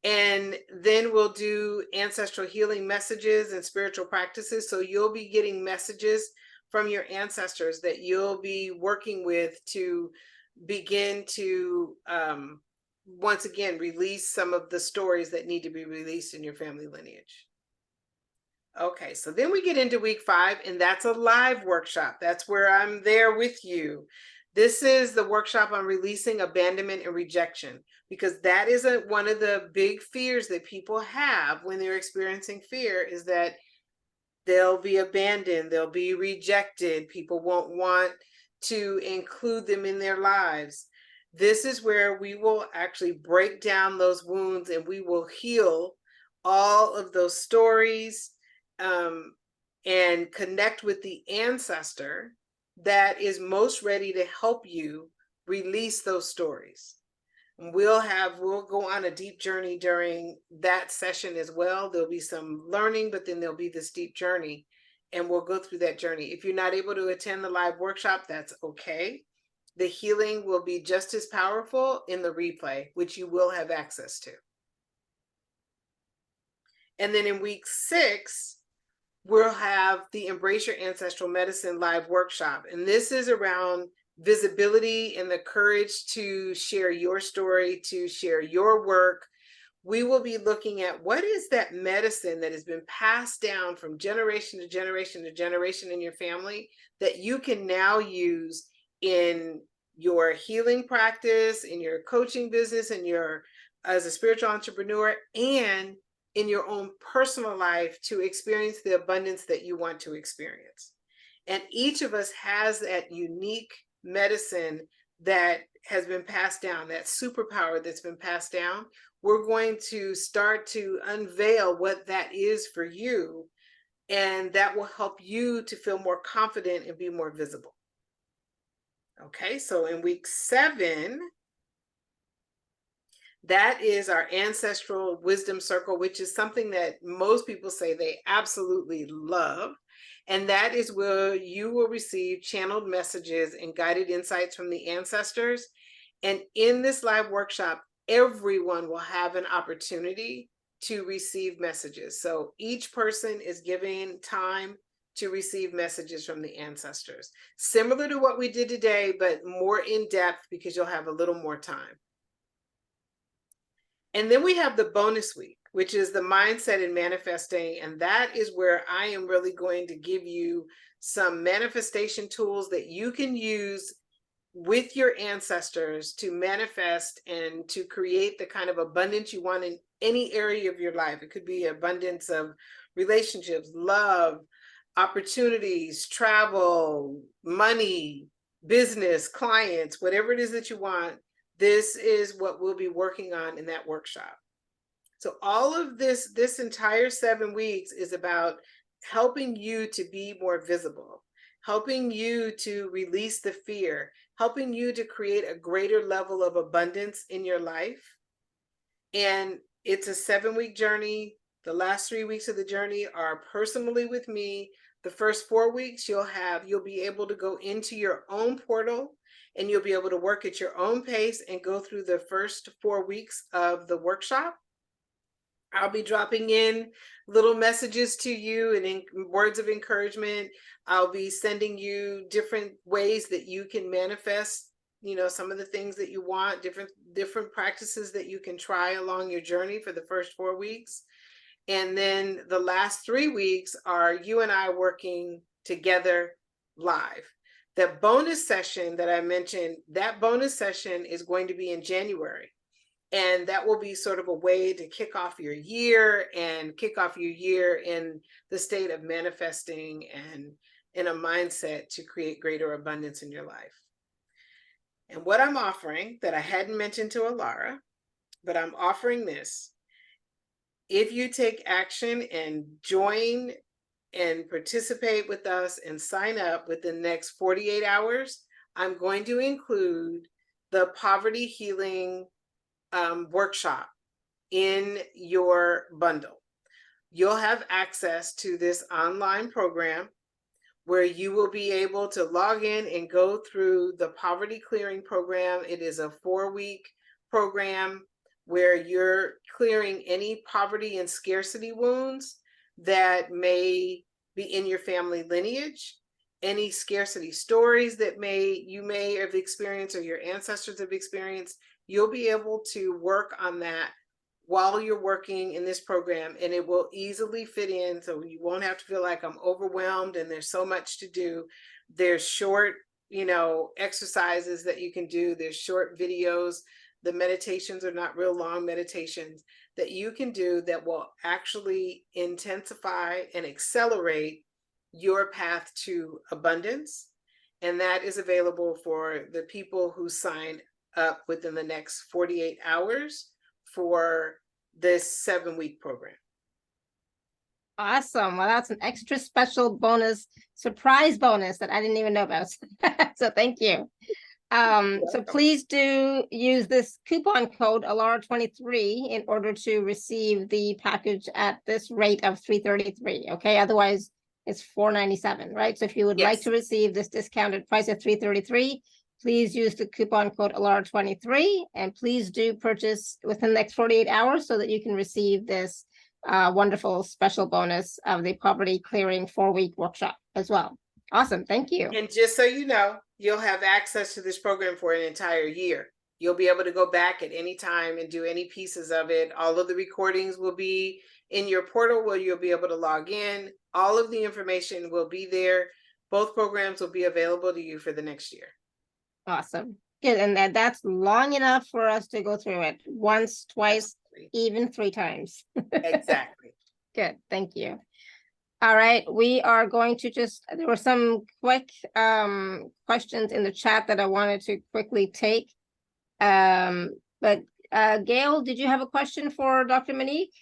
[SPEAKER 2] And then we'll do ancestral healing messages and spiritual practices. So you'll be getting messages from your ancestors that you'll be working with to begin to, once again, release some of the stories that need to be released in your family lineage. Okay, so then we get into week 5, and that's a live workshop. That's where I'm there with you. This is the workshop on releasing abandonment and rejection, because that is one of the big fears that people have when they're experiencing fear, is that they'll be abandoned, they'll be rejected, people won't want to include them in their lives. This is where we will actually break down those wounds, and we will heal all of those stories, and connect with the ancestor that is most ready to help you release those stories. And we'll go on a deep journey during that session as well. There'll be some learning, but then there'll be this deep journey, and we'll go through that journey. If you're not able to attend the live workshop, that's okay. The healing will be just as powerful in the replay, which you will have access to. And then in week 6, we'll have the Embrace Your Ancestral Medicine live workshop. And this is around visibility and the courage to share your story, to share your work. We will be looking at what is that medicine that has been passed down from generation to generation to generation in your family that you can now use in your healing practice, in your coaching business, in your as a spiritual entrepreneur, and in your own personal life to experience the abundance that you want to experience. And each of us has that unique medicine that has been passed down, that superpower that's been passed down. We're going to start to unveil what that is for you, and that will help you to feel more confident and be more visible. Okay, so in week 7, that is our Ancestral Wisdom Circle, which is something that most people say they absolutely love. And that is where you will receive channeled messages and guided insights from the ancestors. And in this live workshop, everyone will have an opportunity to receive messages. So each person is given time to receive messages from the ancestors, similar to what we did today, but more in depth because you'll have a little more time. And then we have the bonus week, which is the mindset and manifesting. And that is where I am really going to give you some manifestation tools that you can use with your ancestors to manifest and to create the kind of abundance you want in any area of your life. It could be abundance of relationships, love, opportunities, travel, money, business, clients, whatever it is that you want. This is what we'll be working on in that workshop. So all of this entire 7 weeks is about helping you to be more visible, helping you to release the fear, helping you to create a greater level of abundance in your life. And it's a 7-week journey. The last 3 weeks of the journey are personally with me. The first 4 weeks you'll be able to go into your own portal, and you'll be able to work at your own pace and go through the first 4 weeks of the workshop. I'll be dropping in little messages to you and words of encouragement. I'll be sending you different ways that you can manifest, some of the things that you want, different practices that you can try along your journey for the first 4 weeks. And then the last 3 weeks are you and I working together live. The bonus session that I mentioned, that bonus session is going to be in January. And that will be sort of a way to kick off your year in the state of manifesting and in a mindset to create greater abundance in your life. And what I'm offering that I hadn't mentioned to Alara, but I'm offering this. If you take action and join and participate with us and sign up within the next 48 hours, I'm going to include the poverty healing workshop in your bundle. You'll have access to this online program where you will be able to log in and go through the poverty clearing program. It is a 4-week program where you're clearing any poverty and scarcity wounds that may be in your family lineage, any scarcity stories that you may have experienced or your ancestors have experienced. You'll be able to work on that while you're working in this program, and it will easily fit in, so you won't have to feel like I'm overwhelmed and there's so much to do. There's short, exercises that you can do. There's short videos. The meditations are not real long meditations that you can do that will actually intensify and accelerate your path to abundance. And that is available for the people who sign up within the next 48 hours for this 7-week program.
[SPEAKER 1] Awesome. Well, that's an extra special bonus, surprise bonus that I didn't even know about. So thank you. So please do use this coupon code ALARA23 in order to receive the package at this rate of $333. Okay, otherwise it's $497, right? So if you would like to receive this discounted price of $333, please use the coupon code ALARA23, and please do purchase within the next 48 hours so that you can receive this wonderful special bonus of the poverty clearing 4-week workshop as well. Awesome. Thank you.
[SPEAKER 2] And just so you know, you'll have access to this program for an entire year. You'll be able to go back at any time and do any pieces of it. All of the recordings will be in your portal where you'll be able to log in. All of the information will be there. Both programs will be available to you for the next year.
[SPEAKER 1] Awesome. Good. And that's long enough for us to go through it once, twice, even 3 times.
[SPEAKER 2] Exactly.
[SPEAKER 1] Good. Thank you. All right. We are going to there were some quick questions in the chat that I wanted to quickly take. But Gail, did you have a question for Dr. Monique?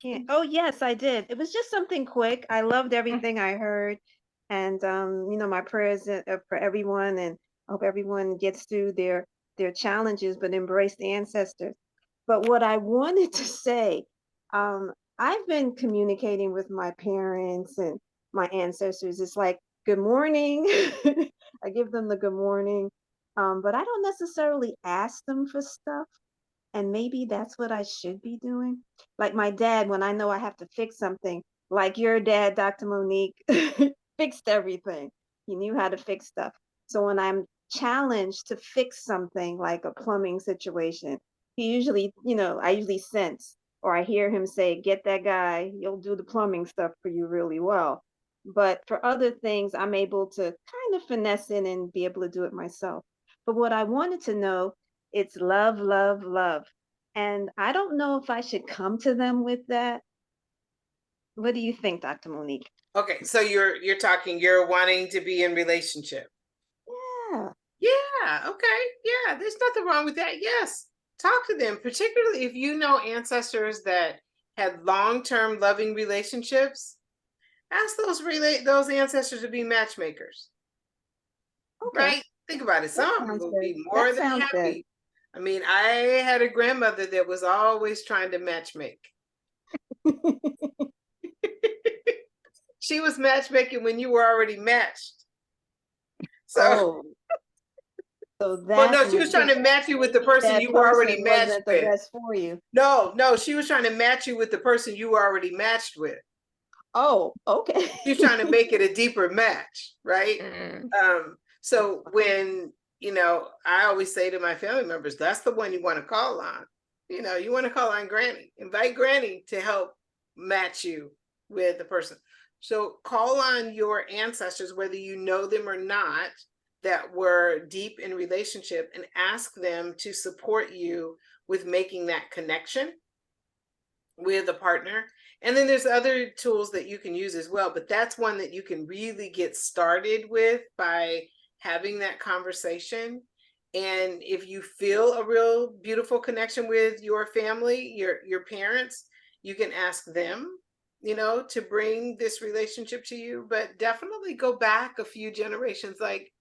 [SPEAKER 9] Yeah. Oh, yes, I did. It was just something quick. I loved everything I heard. And, my prayers for everyone, and I hope everyone gets through their challenges, but embrace the ancestors. But what I wanted to say, I've been communicating with my parents and my ancestors. It's like, good morning. I give them the good morning. But I don't necessarily ask them for stuff. And maybe that's what I should be doing. Like my dad, when I know I have to fix something, like your dad, Dr. Monique, fixed everything. He knew how to fix stuff. So when I'm challenged to fix something like a plumbing situation, he usually, I usually sense, or I hear him say, get that guy, he'll do the plumbing stuff for you really well. But for other things, I'm able to kind of finesse in and be able to do it myself. But what I wanted to know, it's love, love, love. And I don't know if I should come to them with that. What do you think, Dr. Monique?
[SPEAKER 2] Okay, so you're wanting to be in relationship.
[SPEAKER 9] Yeah.
[SPEAKER 2] Yeah, okay. Yeah, there's nothing wrong with that. Yes. Talk to them, particularly if you know ancestors that had long-term loving relationships. Ask those ancestors to be matchmakers.
[SPEAKER 9] Okay.
[SPEAKER 2] Right? Think about it. Some
[SPEAKER 9] sounds
[SPEAKER 2] will
[SPEAKER 9] good.
[SPEAKER 2] be more
[SPEAKER 9] That
[SPEAKER 2] than
[SPEAKER 9] sounds
[SPEAKER 2] happy.
[SPEAKER 9] good.
[SPEAKER 2] I mean, I had a grandmother that was always trying to matchmake. She was matchmaking when you were already matched. So,
[SPEAKER 9] so
[SPEAKER 2] well, no,
[SPEAKER 9] that's
[SPEAKER 2] she was trying to match you with the person
[SPEAKER 9] that
[SPEAKER 2] you were already
[SPEAKER 9] person
[SPEAKER 2] matched
[SPEAKER 9] wasn't the
[SPEAKER 2] with.
[SPEAKER 9] best for you.
[SPEAKER 2] No, she was trying to match you with the person you were already matched with.
[SPEAKER 9] Oh, okay.
[SPEAKER 2] She's trying to make it a deeper match, right? So when, I always say to my family members, that's the one you want to call on. You want to call on Granny. Invite Granny to help match you with the person. So call on your ancestors, whether you know them or not, that were deep in relationship, and ask them to support you with making that connection with a partner. And then there's other tools that you can use as well, but that's one that you can really get started with by having that conversation. And if you feel a real beautiful connection with your family, your parents, you can ask them, to bring this relationship to you. But definitely go back a few generations. Like,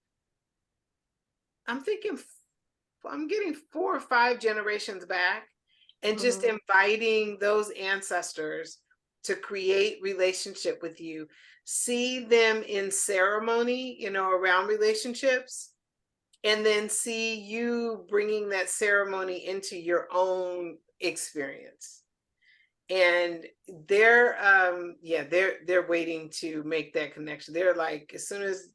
[SPEAKER 2] I'm thinking I'm getting 4 or 5 generations back, and just inviting those ancestors to create relationship with you. See them in ceremony, around relationships, and then see you bringing that ceremony into your own experience. And they're waiting to make that connection. They're like, as soon as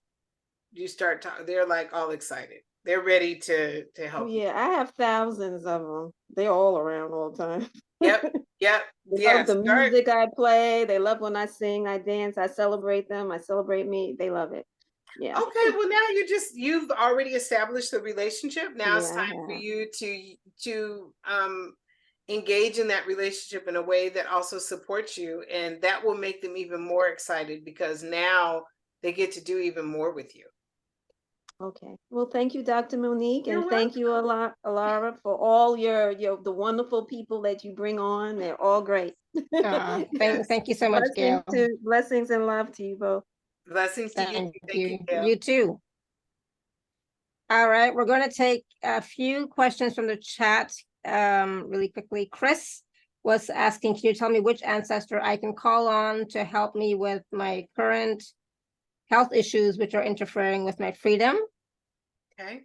[SPEAKER 2] you start talking, they're like all excited. They're ready to help you.
[SPEAKER 9] Yeah, I have thousands of them. They're all around all the time.
[SPEAKER 2] Yep.
[SPEAKER 9] They love the music I play. They love when I sing, I dance, I celebrate them. I celebrate me. They love it. Yeah.
[SPEAKER 2] Okay, well now you've already established the relationship. Now it's time for you to engage in that relationship in a way that also supports you, and that will make them even more excited, because now they get to do even more with you.
[SPEAKER 9] Okay. Well, thank you, Dr. Monique,
[SPEAKER 2] You're
[SPEAKER 9] and thank you, Alara, for all the wonderful people that you bring on. They're all great.
[SPEAKER 1] Thank you so much, Gail.
[SPEAKER 9] Blessings and love to you both.
[SPEAKER 2] Blessings to you.
[SPEAKER 1] Thank
[SPEAKER 2] you, Gail.
[SPEAKER 1] You too. All right, we're going to take a few questions from the chat really quickly. Chris was asking, can you tell me which ancestor I can call on to help me with my current health issues which are interfering with my freedom?
[SPEAKER 2] Okay.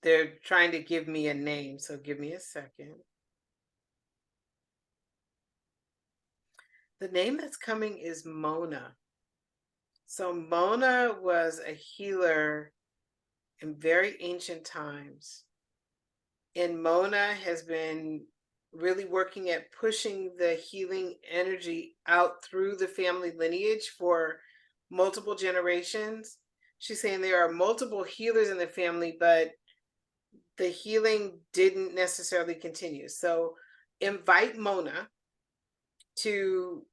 [SPEAKER 2] They're trying to give me a name, so give me a second. The name that's coming is Mona. So Mona was a healer in very ancient times. And Mona has been really working at pushing the healing energy out through the family lineage for multiple generations. She's saying there are multiple healers in the family, but the healing didn't necessarily continue. So invite Mona to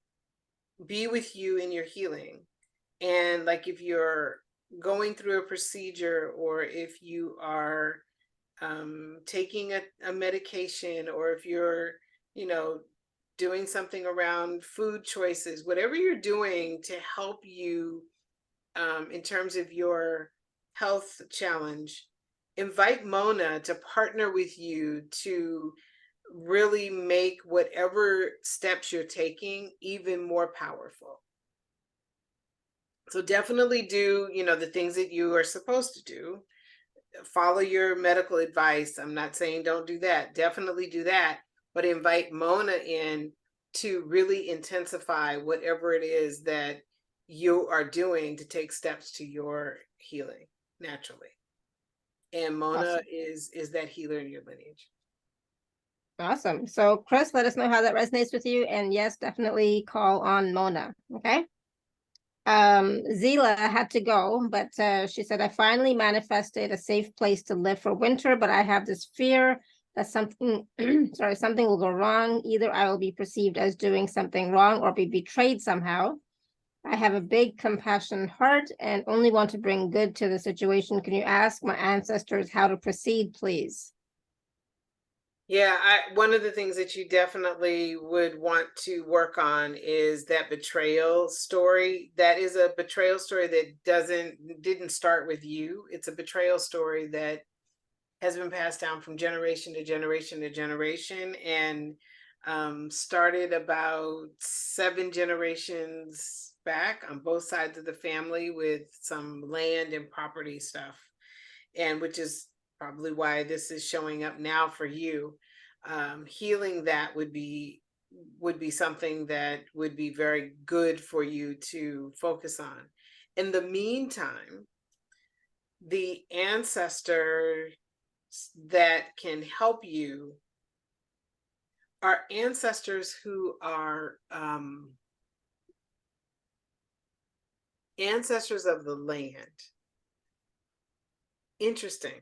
[SPEAKER 2] be with you in your healing. And like if you're going through a procedure, or if you are taking a medication, or if you're, doing something around food choices, whatever you're doing to help you in terms of your health challenge, invite Mona to partner with you to really make whatever steps you're taking even more powerful. So definitely do, the things that you are supposed to do. Follow your medical advice. I'm not saying don't do that. Definitely do that. But invite Mona in to really intensify whatever it is that you are doing to take steps to your healing naturally. And Mona
[SPEAKER 1] Awesome.
[SPEAKER 2] is that healer in your lineage.
[SPEAKER 1] Awesome. So Chris, let us know how that resonates with you. And yes, definitely call on Mona. Okay. Zila had to go, but she said, I finally manifested a safe place to live for winter, but I have this fear that something, something will go wrong. Either I will be perceived as doing something wrong or be betrayed somehow. I have a big compassion heart and only want to bring good to the situation. Can you ask my ancestors how to proceed, please?
[SPEAKER 2] Yeah, one of the things that you definitely would want to work on is that betrayal story. That is a betrayal story that didn't start with you. It's a betrayal story that has been passed down from generation to generation to generation, and started about 7 generations back on both sides of the family with some land and property stuff, and which is probably why this is showing up now for you. Healing that would be something that would be very good for you to focus on. In the meantime, the ancestors that can help you are ancestors who are ancestors of the land. Interesting.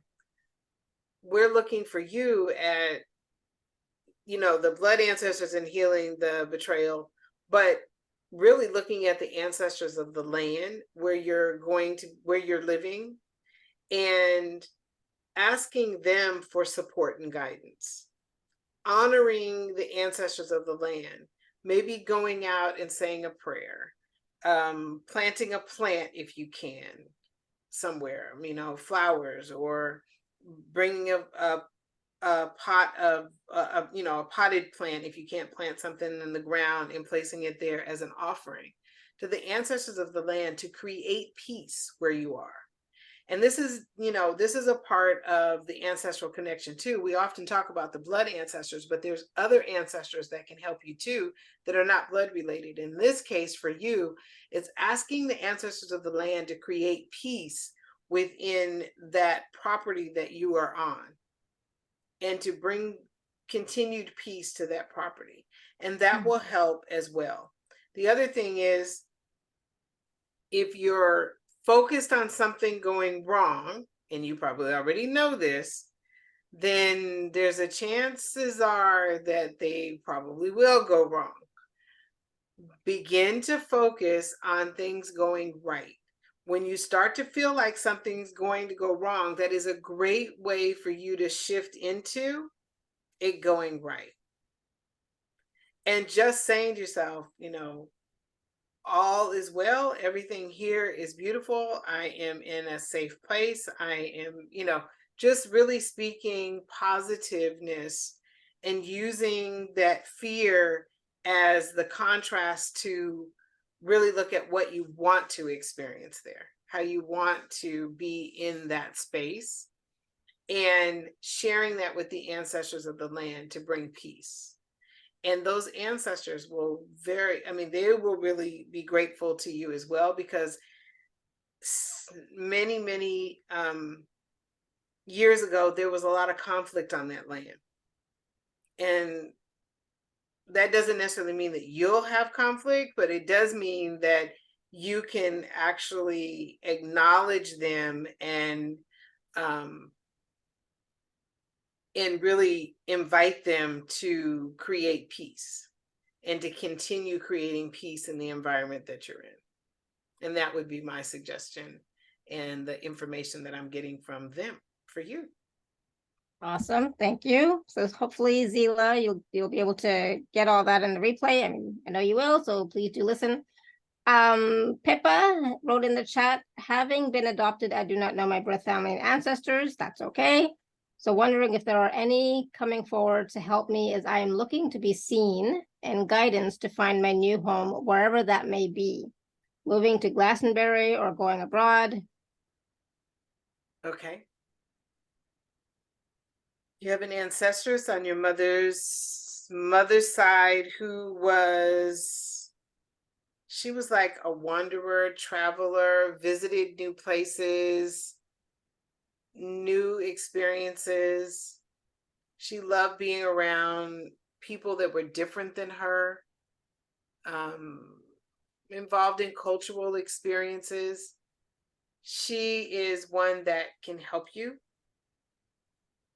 [SPEAKER 2] We're looking for you at, the blood ancestors and healing the betrayal, but really looking at the ancestors of the land where you're living, and asking them for support and guidance, honoring the ancestors of the land, maybe going out and saying a prayer, planting a plant if you can somewhere, flowers, or bringing a pot of a potted plant if you can't plant something in the ground, and placing it there as an offering to the ancestors of the land to create peace where you are. And this is a part of the ancestral connection too. We often talk about the blood ancestors, but there's other ancestors that can help you too that are not blood related. In this case, for you, it's asking the ancestors of the land to create peace within that property that you are on, and to bring continued peace to that property. And that will help as well. The other thing is, if you're focused on something going wrong, and you probably already know this, then there's a chances are that they probably will go wrong. Begin to focus on things going right. When you start to feel like something's going to go wrong, that is a great way for you to shift into it going right. And just saying to yourself, all is well, everything here is beautiful, I am in a safe place, I am, just really speaking positiveness and using that fear as the contrast to really look at what you want to experience there, how you want to be in that space, and sharing that with the ancestors of the land to bring peace. And those ancestors will they will really be grateful to you as well, because many years ago, there was a lot of conflict on that land. And that doesn't necessarily mean that you'll have conflict, but it does mean that you can actually acknowledge them and really invite them to create peace and to continue creating peace in the environment that you're in. And that would be my suggestion and the information that I'm getting from them for you.
[SPEAKER 1] Awesome, thank you. So hopefully, Zila, you'll be able to get all that in the replay. I mean, I know you will, so please do listen. Pippa wrote in the chat, having been adopted, I do not know my birth family and ancestors. That's okay. So wondering if there are any coming forward to help me as I am looking to be seen and guidance to find my new home, wherever that may be. Moving to Glastonbury or going abroad.
[SPEAKER 2] Okay. You have an ancestress on your mother's side who was, she was like a wanderer, traveler, visited new places, new experiences. She loved being around people that were different than her, involved in cultural experiences. She is one that can help you.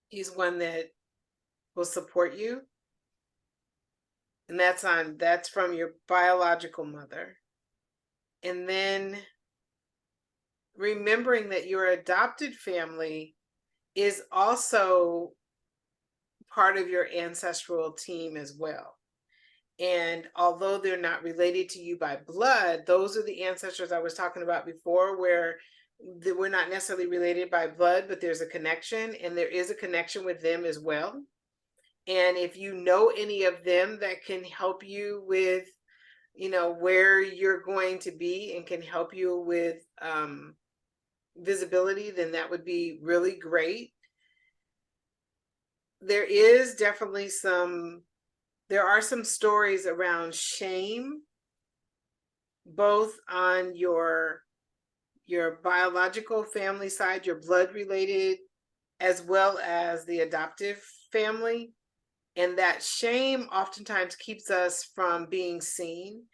[SPEAKER 2] He's one that will support you. And that's from your biological mother. And then remembering that your adopted family is also part of your ancestral team as well. And although they're not related to you by blood, those are the ancestors I was talking about before, where we're not necessarily related by blood, but there's a connection, and there is a connection with them as well. And if you know any of them that can help you with, where you're going to be and can help you with visibility, then that would be really great. There is definitely there are some stories around shame, both on your biological family side, your blood related, as well as the adoptive family. And that shame oftentimes keeps us from being seen.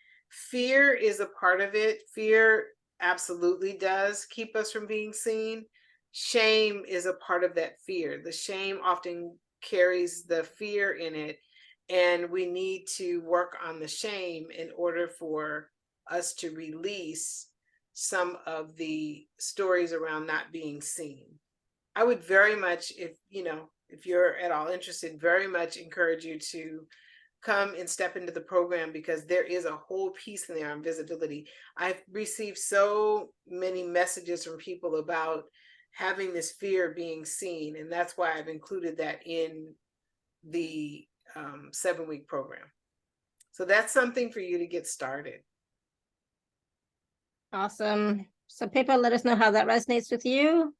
[SPEAKER 2] Fear is a part of it. Fear absolutely does keep us from being seen. Shame is a part of that fear. The shame often carries the fear in it. And we need to work on the shame in order for us to release some of the stories around not being seen. I would very much, if you're at all interested, very much encourage you to come and step into the program, because there is a whole piece in there on visibility. I've received so many messages from people about having this fear of being seen, and that's why I've included that in the 7-week program. So that's something for you to get started.
[SPEAKER 1] Awesome. So Pippa, let us know how that resonates with you.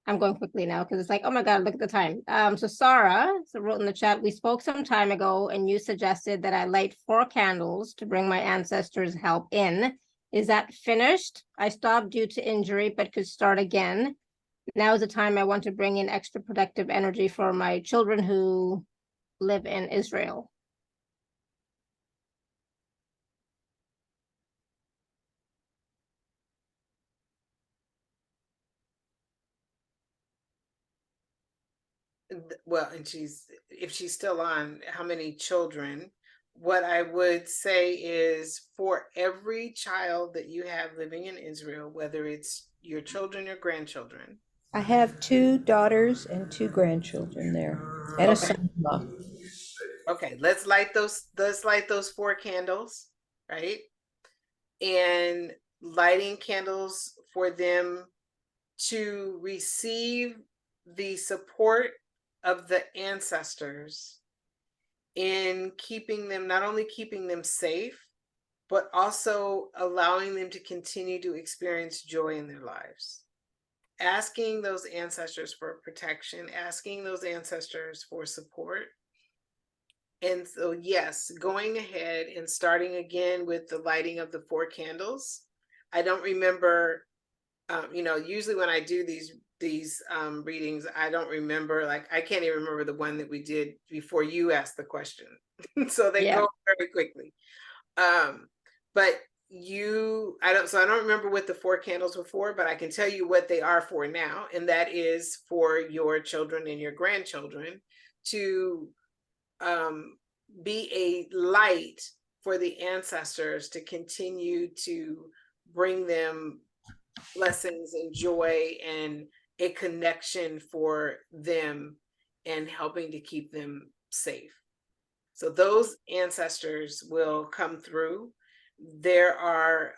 [SPEAKER 1] I'm going quickly now because it's like, oh my God, look at the time. So Sarah wrote in the chat, we spoke some time ago and you suggested that I light 4 candles to bring my ancestors' help in. Is that finished? I stopped due to injury, but could start again. Now is the time I want to bring in extra protective energy for my children who live in Israel.
[SPEAKER 2] Well, and if she's still on, how many children? What I would say is, for every child that you have living in Israel, whether it's your children or grandchildren.
[SPEAKER 10] I have 2 daughters and 2 grandchildren there, and a son-in-law.
[SPEAKER 2] Okay, let's light those 4 candles, right? And lighting candles for them to receive the support of the ancestors in keeping them, not only keeping them safe, but also allowing them to continue to experience joy in their lives. Asking those ancestors for protection, asking those ancestors for support. And so, yes, going ahead and starting again with the lighting of the 4 candles. I don't remember, usually when I do these readings, I don't remember, like, I can't even remember the one that we did before you asked the question. So they go very quickly. But I don't remember what the 4 candles were for, but I can tell you what they are for now. And that is for your children and your grandchildren to be a light for the ancestors, to continue to bring them blessings and joy and a connection for them, and helping to keep them safe. So those ancestors will come through. There are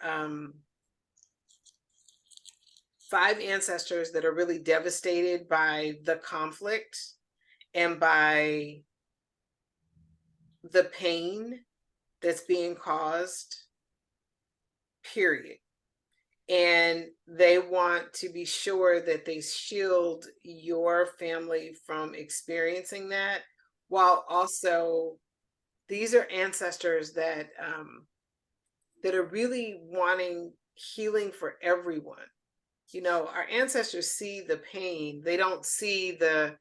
[SPEAKER 2] 5 ancestors that are really devastated by the conflict and by the pain that's being caused, period. And they want to be sure that they shield your family from experiencing that, while also these are ancestors that that are really wanting healing for everyone. Our ancestors see the pain. They don't see the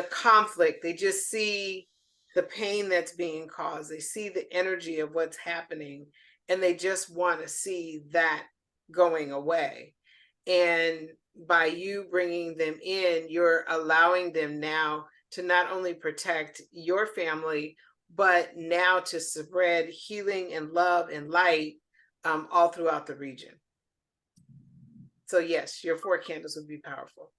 [SPEAKER 2] conflict. They just see the pain that's being caused. They see the energy of what's happening, and they just want to see that going away. And by you bringing them in, you're allowing them now to not only protect your family, but now to spread healing and love and light all throughout the region. So yes, your 4 candles would be powerful.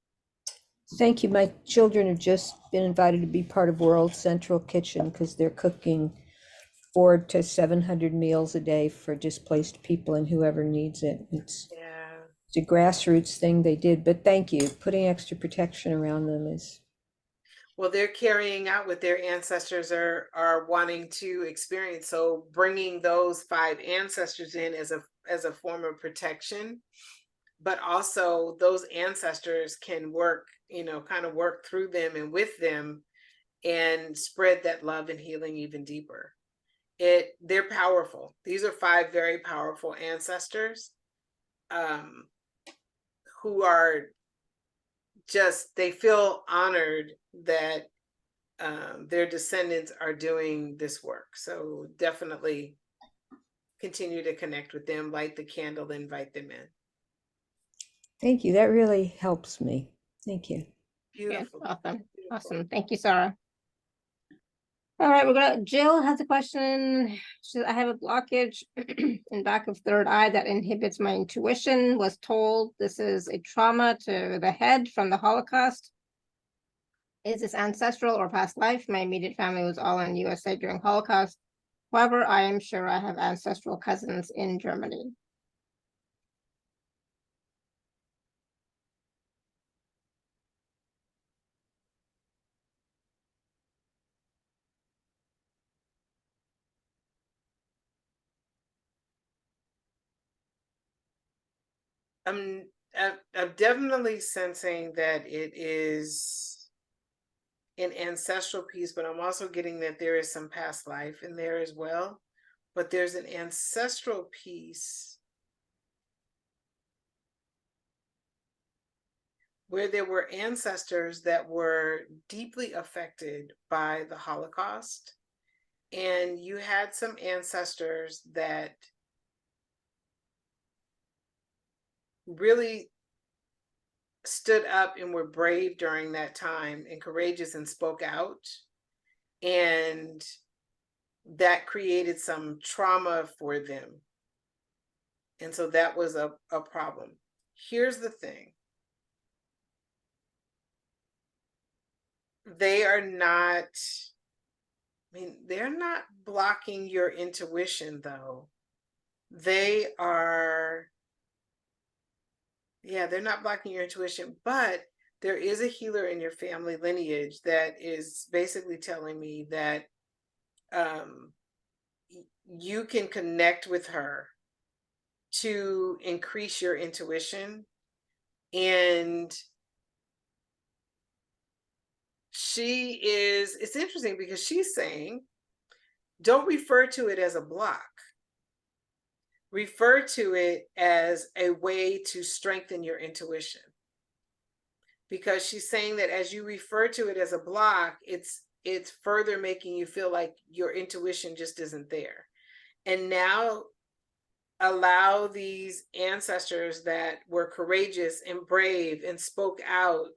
[SPEAKER 10] Thank you. My children have just been invited to be part of World Central Kitchen because they're cooking 400 to 700 meals a day for displaced people and whoever needs it. It's a grassroots thing they did, but thank you. Putting extra protection around them is.
[SPEAKER 2] Well, they're carrying out what their ancestors are wanting to experience. So bringing those 5 ancestors in as a form of protection, but also those ancestors can work, kind of work through them and with them and spread that love and healing even deeper. They're powerful. These are 5 very powerful ancestors who are just, they feel honored that their descendants are doing this work. So definitely continue to connect with them, light the candle, invite them in.
[SPEAKER 10] Thank you. That really helps me. Thank you.
[SPEAKER 2] Beautiful.
[SPEAKER 1] Yeah, awesome.
[SPEAKER 2] Beautiful.
[SPEAKER 1] Awesome. Thank you, Sarah. All right, Jill has a question. She says, I have a blockage in back of 3rd eye that inhibits my intuition. Was told this is a trauma to the head from the Holocaust. Is this ancestral or past life? My immediate family was all in USA during Holocaust. However, I am sure I have ancestral cousins in Germany.
[SPEAKER 2] I'm definitely sensing that it is an ancestral piece, but I'm also getting that there is some past life in there as well. But there's an ancestral piece where there were ancestors that were deeply affected by the Holocaust. And you had some ancestors that really stood up and were brave during that time and courageous and spoke out. And that created some trauma for them. And so that was a problem. Here's the thing. They're not blocking your intuition though. They're not blocking your intuition, but there is a healer in your family lineage that is basically telling me that you can connect with her to increase your intuition. And it's interesting because she's saying, don't refer to it as a block. Refer to it as a way to strengthen your intuition. Because she's saying that as you refer to it as a block, it's further making you feel like your intuition just isn't there. And now allow these ancestors that were courageous and brave and spoke out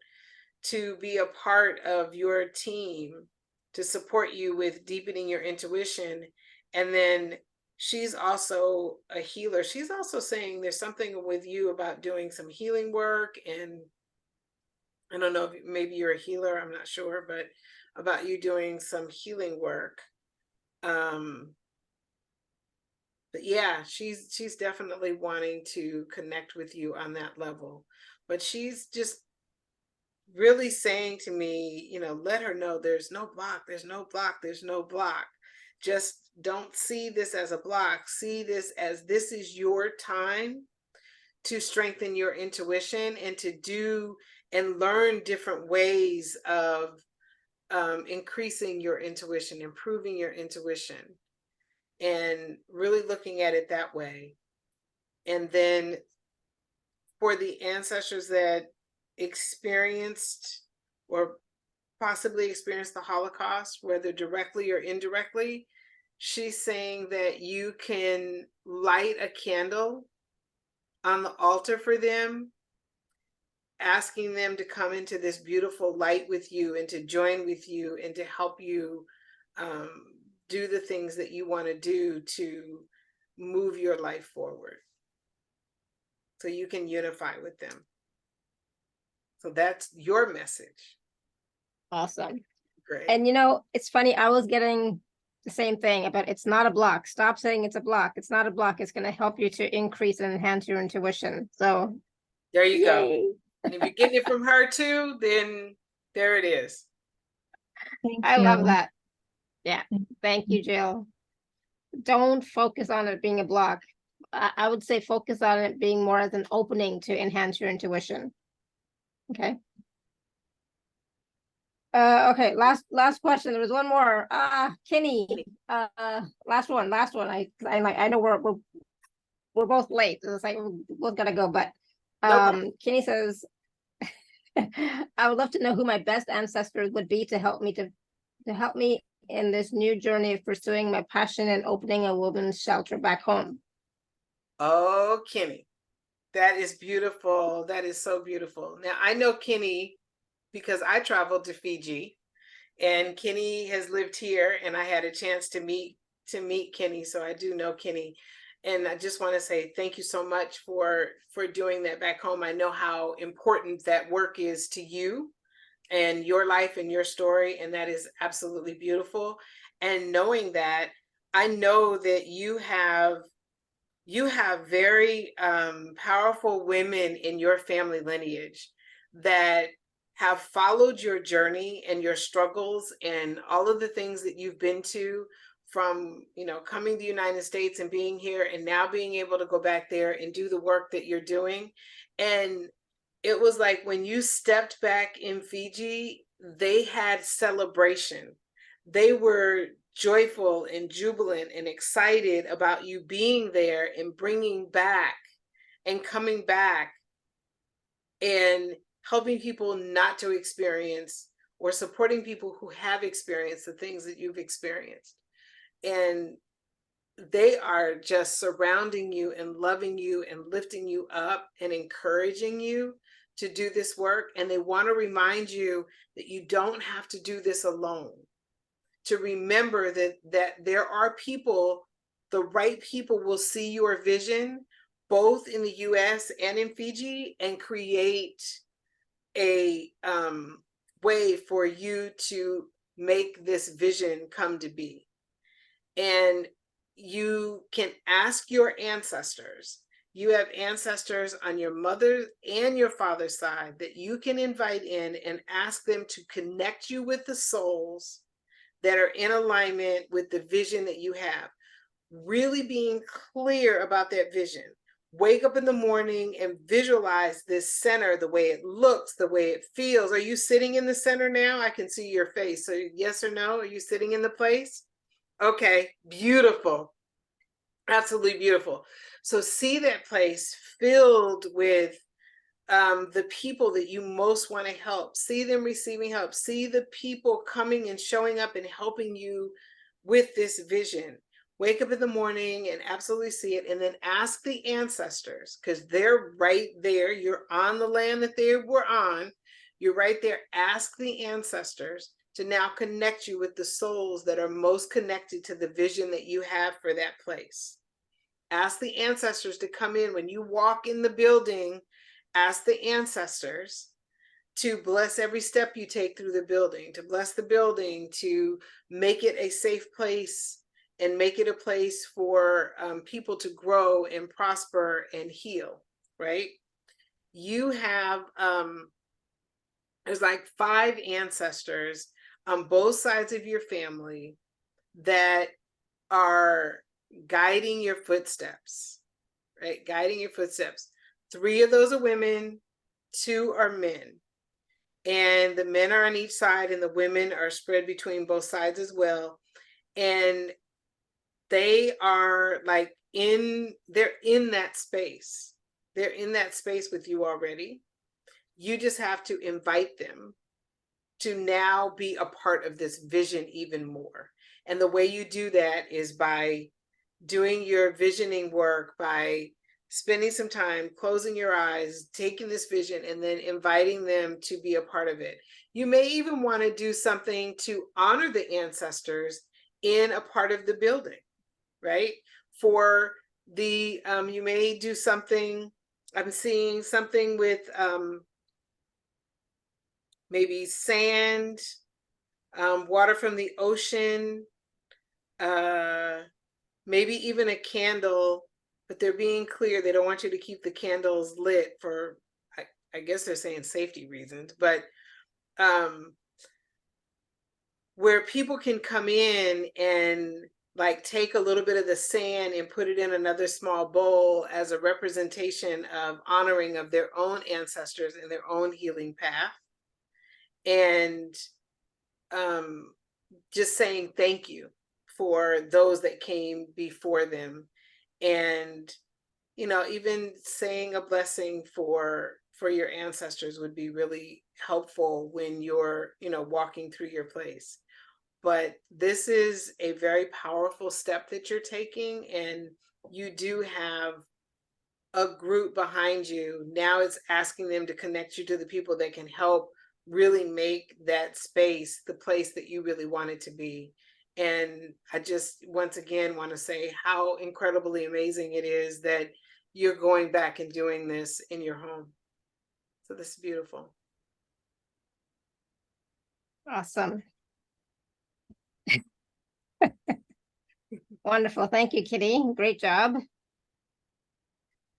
[SPEAKER 2] to be a part of your team to support you with deepening your intuition. And then she's also a healer. She's also saying there's something with you about doing some healing work. And I don't know if maybe you're a healer, I'm not sure, but about you doing some healing work. But yeah, she's definitely wanting to connect with you on that level. But she's just really saying to me, you know, let her know there's no block, there's no block, there's no block. Just don't see this as a block. See this as this is your time to strengthen your intuition and to do and learn different ways of increasing your intuition, improving your intuition, and really looking at it that way. And then for the ancestors that experienced or possibly experienced the Holocaust, whether directly or indirectly, she's saying that you can light a candle on the altar for them, asking them to come into this beautiful light with you and to join with you and to help you do the things that you want to do to move your life forward so you can unify with them. So that's your message.
[SPEAKER 1] Awesome.
[SPEAKER 2] Great.
[SPEAKER 1] And you know, it's funny, I was getting the same thing about it's not a block. Stop saying it's a block. It's not a block. It's going to help you to increase and enhance your intuition. So
[SPEAKER 2] there you
[SPEAKER 1] yay.
[SPEAKER 2] go. And if you're getting it from her too, then there it is.
[SPEAKER 1] I love that. Yeah. Thank you, Jill. Don't focus on it being a block. I would say focus on it being more as an opening to enhance your intuition. Okay. Okay, last question. There was one more. Kinney. Last one. I know we're both late. It's like we're both gotta go, but Kinney says, I would love to know who my best ancestors would be to help me in this new journey of pursuing my passion and opening a woman's shelter back home.
[SPEAKER 2] Oh, Kinney, that is beautiful. That is so beautiful. Now I know Kinney because I traveled to Fiji, and Kinney has lived here, and I had a chance to meet Kinney, so I do know Kinney. And I just want to say thank you so much for doing that back home. I know how important that work is to you and your life and your story, and that is absolutely beautiful. And knowing that, I know that you have very powerful women in your family lineage that have followed your journey and your struggles and all of the things that you've been to, from, you know, coming to the United States and being here and now being able to go back there and do the work that you're doing. And it was like when you stepped back in Fiji, they had celebration. They were joyful and jubilant and excited about you being there and bringing back and coming back and helping people not to experience, or supporting people who have experienced the things that you've experienced. And they are just surrounding you and loving you and lifting you up and encouraging you to do this work. And they want to remind you that you don't have to do this alone. To remember that there are people, the right people will see your vision, both in the US and in Fiji, and create a way for you to make this vision come to be. And you can ask your ancestors. You have ancestors on your mother and your father's side that you can invite in and ask them to connect you with the souls that are in alignment with the vision that you have. really being clear about that vision. Wake up in the morning and visualize this center, the way it looks, the way it feels. Are you sitting in the center now? I can see your face. So yes or no? Are you sitting in the place? Okay, beautiful. Absolutely beautiful. So see that place filled with the people that you most want to help. See them receiving help. See the people coming and showing up and helping you with this vision. Wake up in the morning and absolutely see it, and then ask the ancestors, because they're right there. You're on the land that they were on. You're right there. Ask the ancestors to now connect you with the souls that are most connected to the vision that you have for that place. Ask the ancestors to come in when you walk in the building. Ask the ancestors to bless every step you take through the building, to bless the building, to make it a safe place and make it a place for people to grow and prosper and heal, right? You have, there's like 5 ancestors on both sides of your family that are guiding your footsteps, right? Guiding your footsteps. 3 of those are women, 2 are men. And the men are on each side and the women are spread between both sides as well. And they are like they're in that space. They're in that space with you already. You just have to invite them to now be a part of this vision even more. And the way you do that is by doing your visioning work, by spending some time, closing your eyes, taking this vision, and then inviting them to be a part of it. You may even want to do something to honor the ancestors in a part of the building, right? For the, you may do something, I'm seeing something with maybe sand, water from the ocean, maybe even a candle, but they're being clear. They don't want you to keep the candles lit for, I guess they're saying safety reasons, but where people can come in and like take a little bit of the sand and put it in another small bowl as a representation of honoring of their own ancestors and their own healing path. And just saying thank you for those that came before them. And, you know, even saying a blessing for your ancestors would be really helpful when you're, you know, walking through your place. But this is a very powerful step that you're taking, and you do have a group behind you. Now it's asking them to connect you to the people that can help really make that space the place that you really want it to be. And I just once again want to say how incredibly amazing it is that you're going back and doing this in your home. So this is beautiful.
[SPEAKER 1] Awesome. Wonderful. Thank you, Kitty. Great job.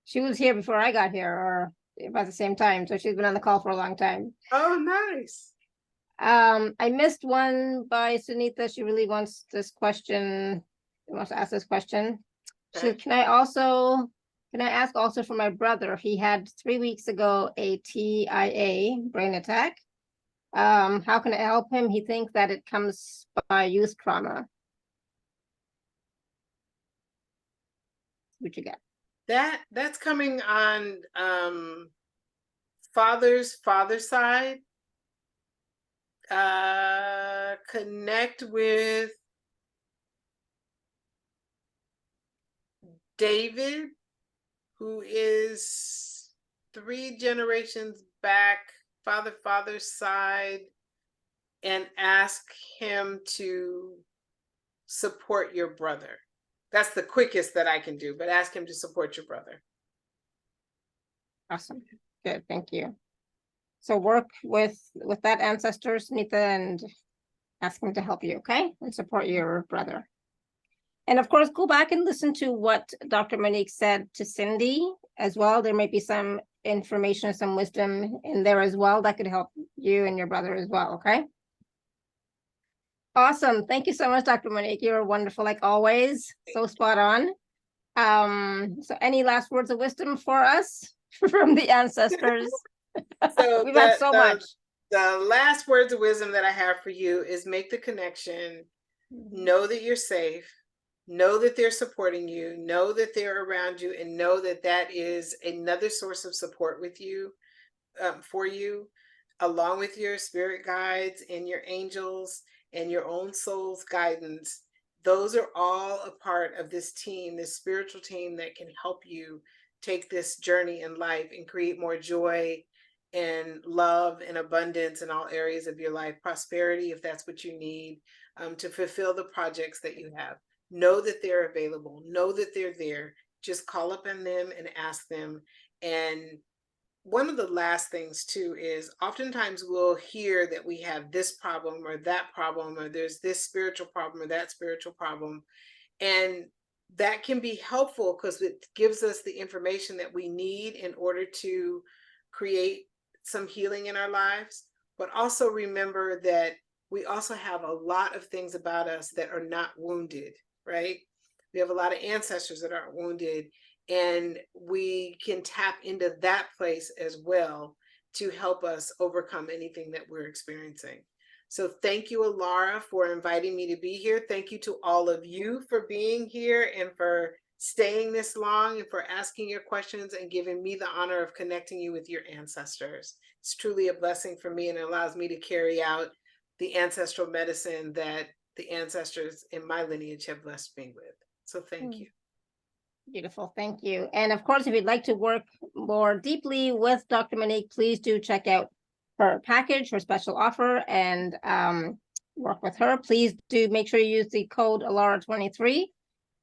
[SPEAKER 1] She was here before I got here, or about the same time. So she's been on the call for a long time.
[SPEAKER 2] Oh, nice.
[SPEAKER 1] I missed one by Sunita. She really wants this question. She wants to ask this question. She said, can I ask also for my brother? He had 3 weeks ago a TIA, brain attack. How can I help him? He thinks that it comes by youth trauma. What you got?
[SPEAKER 2] That's coming on father's side. Connect with David, who is 3 generations back, father's side, and ask him to support your brother. That's the quickest that I can do, but ask him to support your brother.
[SPEAKER 1] Awesome. Good. Thank you. So work with that ancestor, Sunita, and ask him to help you, okay? And support your brother. And of course, go back and listen to what Dr. Monique said to Cindy as well. There might be some information, some wisdom in there as well that could help you and your brother as well, okay? Awesome. Thank you so much, Dr. Monique. You're wonderful, like always. So spot on. So any last words of wisdom for us from the ancestors?
[SPEAKER 2] So
[SPEAKER 1] We've had so much.
[SPEAKER 2] The last words of wisdom that I have for you is make the connection. Know that you're safe. Know that they're supporting you. Know that they're around you, and know that that is another source of support with you, for you, along with your spirit guides and your angels and your own soul's guidance. Those are all a part of this team, this spiritual team that can help you take this journey in life and create more joy and love and abundance in all areas of your life, prosperity, if that's what you need, to fulfill the projects that you have. Know that they're available. Know that they're there. Just call up on them and ask them. And one of the last things too is oftentimes we'll hear that we have this problem or that problem, or there's this spiritual problem or that spiritual problem. And that can be helpful because it gives us the information that we need in order to create some healing in our lives. But also remember that we also have a lot of things about us that are not wounded, right? We have a lot of ancestors that aren't wounded, and we can tap into that place as well to help us overcome anything that we're experiencing. So thank you, Alara, for inviting me to be here. Thank you to all of you for being here and for staying this long and for asking your questions and giving me the honor of connecting you with your ancestors. It's truly a blessing for me, and it allows me to carry out the ancestral medicine that the ancestors in my lineage have blessed me with. So thank you.
[SPEAKER 1] Beautiful. Thank you. And of course, if you'd like to work more deeply with Dr. Monique, please do check out her package, her special offer, and work with her. Please do make sure you use the code ALARA23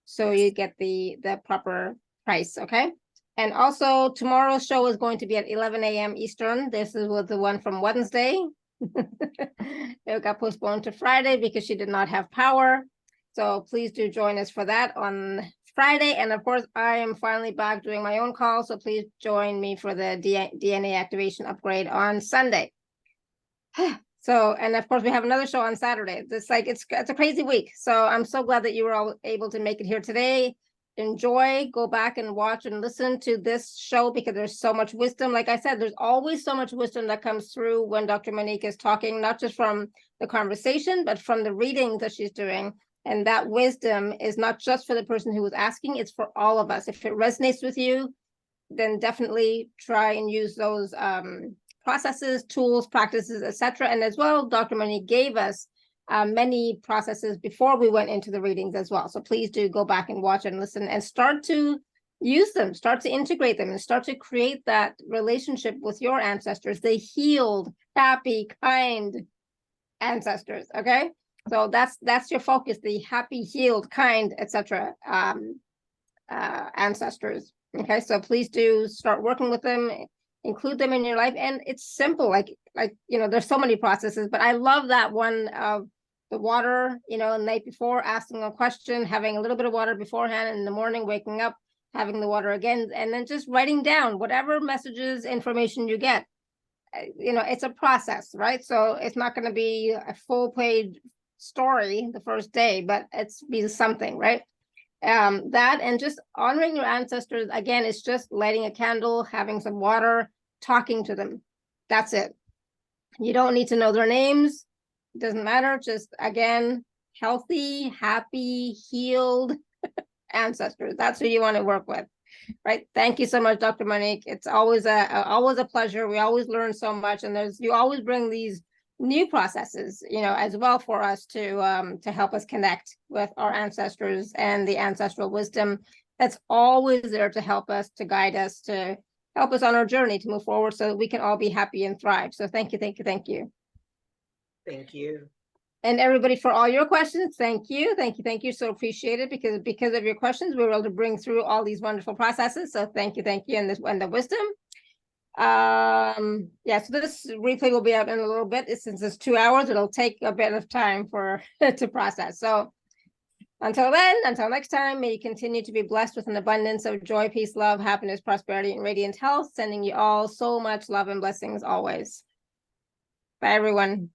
[SPEAKER 1] so you get the proper price. Okay. And also tomorrow's show is going to be at 11 a.m. Eastern. This is the one from Wednesday. It got postponed to Friday because she did not have power. So please do join us for that on Friday. And of course, I am finally back doing my own call. So please join me for the DNA activation upgrade on Sunday. So, and of course, we have another show on Saturday. It's a crazy week. So I'm so glad that you were all able to make it here today. Enjoy, go back and watch and listen to this show because there's so much wisdom. Like I said, there's always so much wisdom that comes through when Dr. Monique is talking, not just from the conversation, but from the readings that she's doing. And that wisdom is not just for the person who was asking, it's for all of us. If it resonates with you, then definitely try and use those processes, tools, practices, etc. And as well, Dr. Monique gave us many processes before we went into the readings as well. So please do go back and watch and listen and start to use them, start to integrate them, and start to create that relationship with your ancestors, the healed, happy, kind ancestors. Okay. So that's your focus, the happy, healed, kind, etc. Ancestors. Okay, so please do start working with them, include them in your life, and it's simple. Like there's so many processes, but I love that one of the water. The night before, asking a question, having a little bit of water beforehand, and in the morning, waking up, having the water again, and then just writing down whatever messages, information you get. It's a process, right? So it's not going to be a full page story the first day, but it's be something, right? That and just honoring your ancestors again is just lighting a candle, having some water, talking to them. That's it. You don't need to know their names. It doesn't matter. Just again, healthy, happy, healed ancestors. That's who you want to work with, right? Thank you so much, Dr. Monique. It's always a pleasure. We always learn so much, and you always bring these new processes, as well for us to help us connect with our ancestors and the ancestral wisdom that's always there to help us, to guide us, to help us on our journey to move forward so that we can all be happy and thrive. So thank you, thank you, thank you.
[SPEAKER 2] Thank you.
[SPEAKER 1] And everybody for all your questions. Thank you, thank you, thank you. So appreciate it because of your questions, we were able to bring through all these wonderful processes. So thank you, and the wisdom. Yeah, so this replay will be out in a little bit. Since it's 2 hours, it'll take a bit of time for to process. So until next time, may you continue to be blessed with an abundance of joy, peace, love, happiness, prosperity, and radiant health. Sending you all so much love and blessings always. Bye, everyone.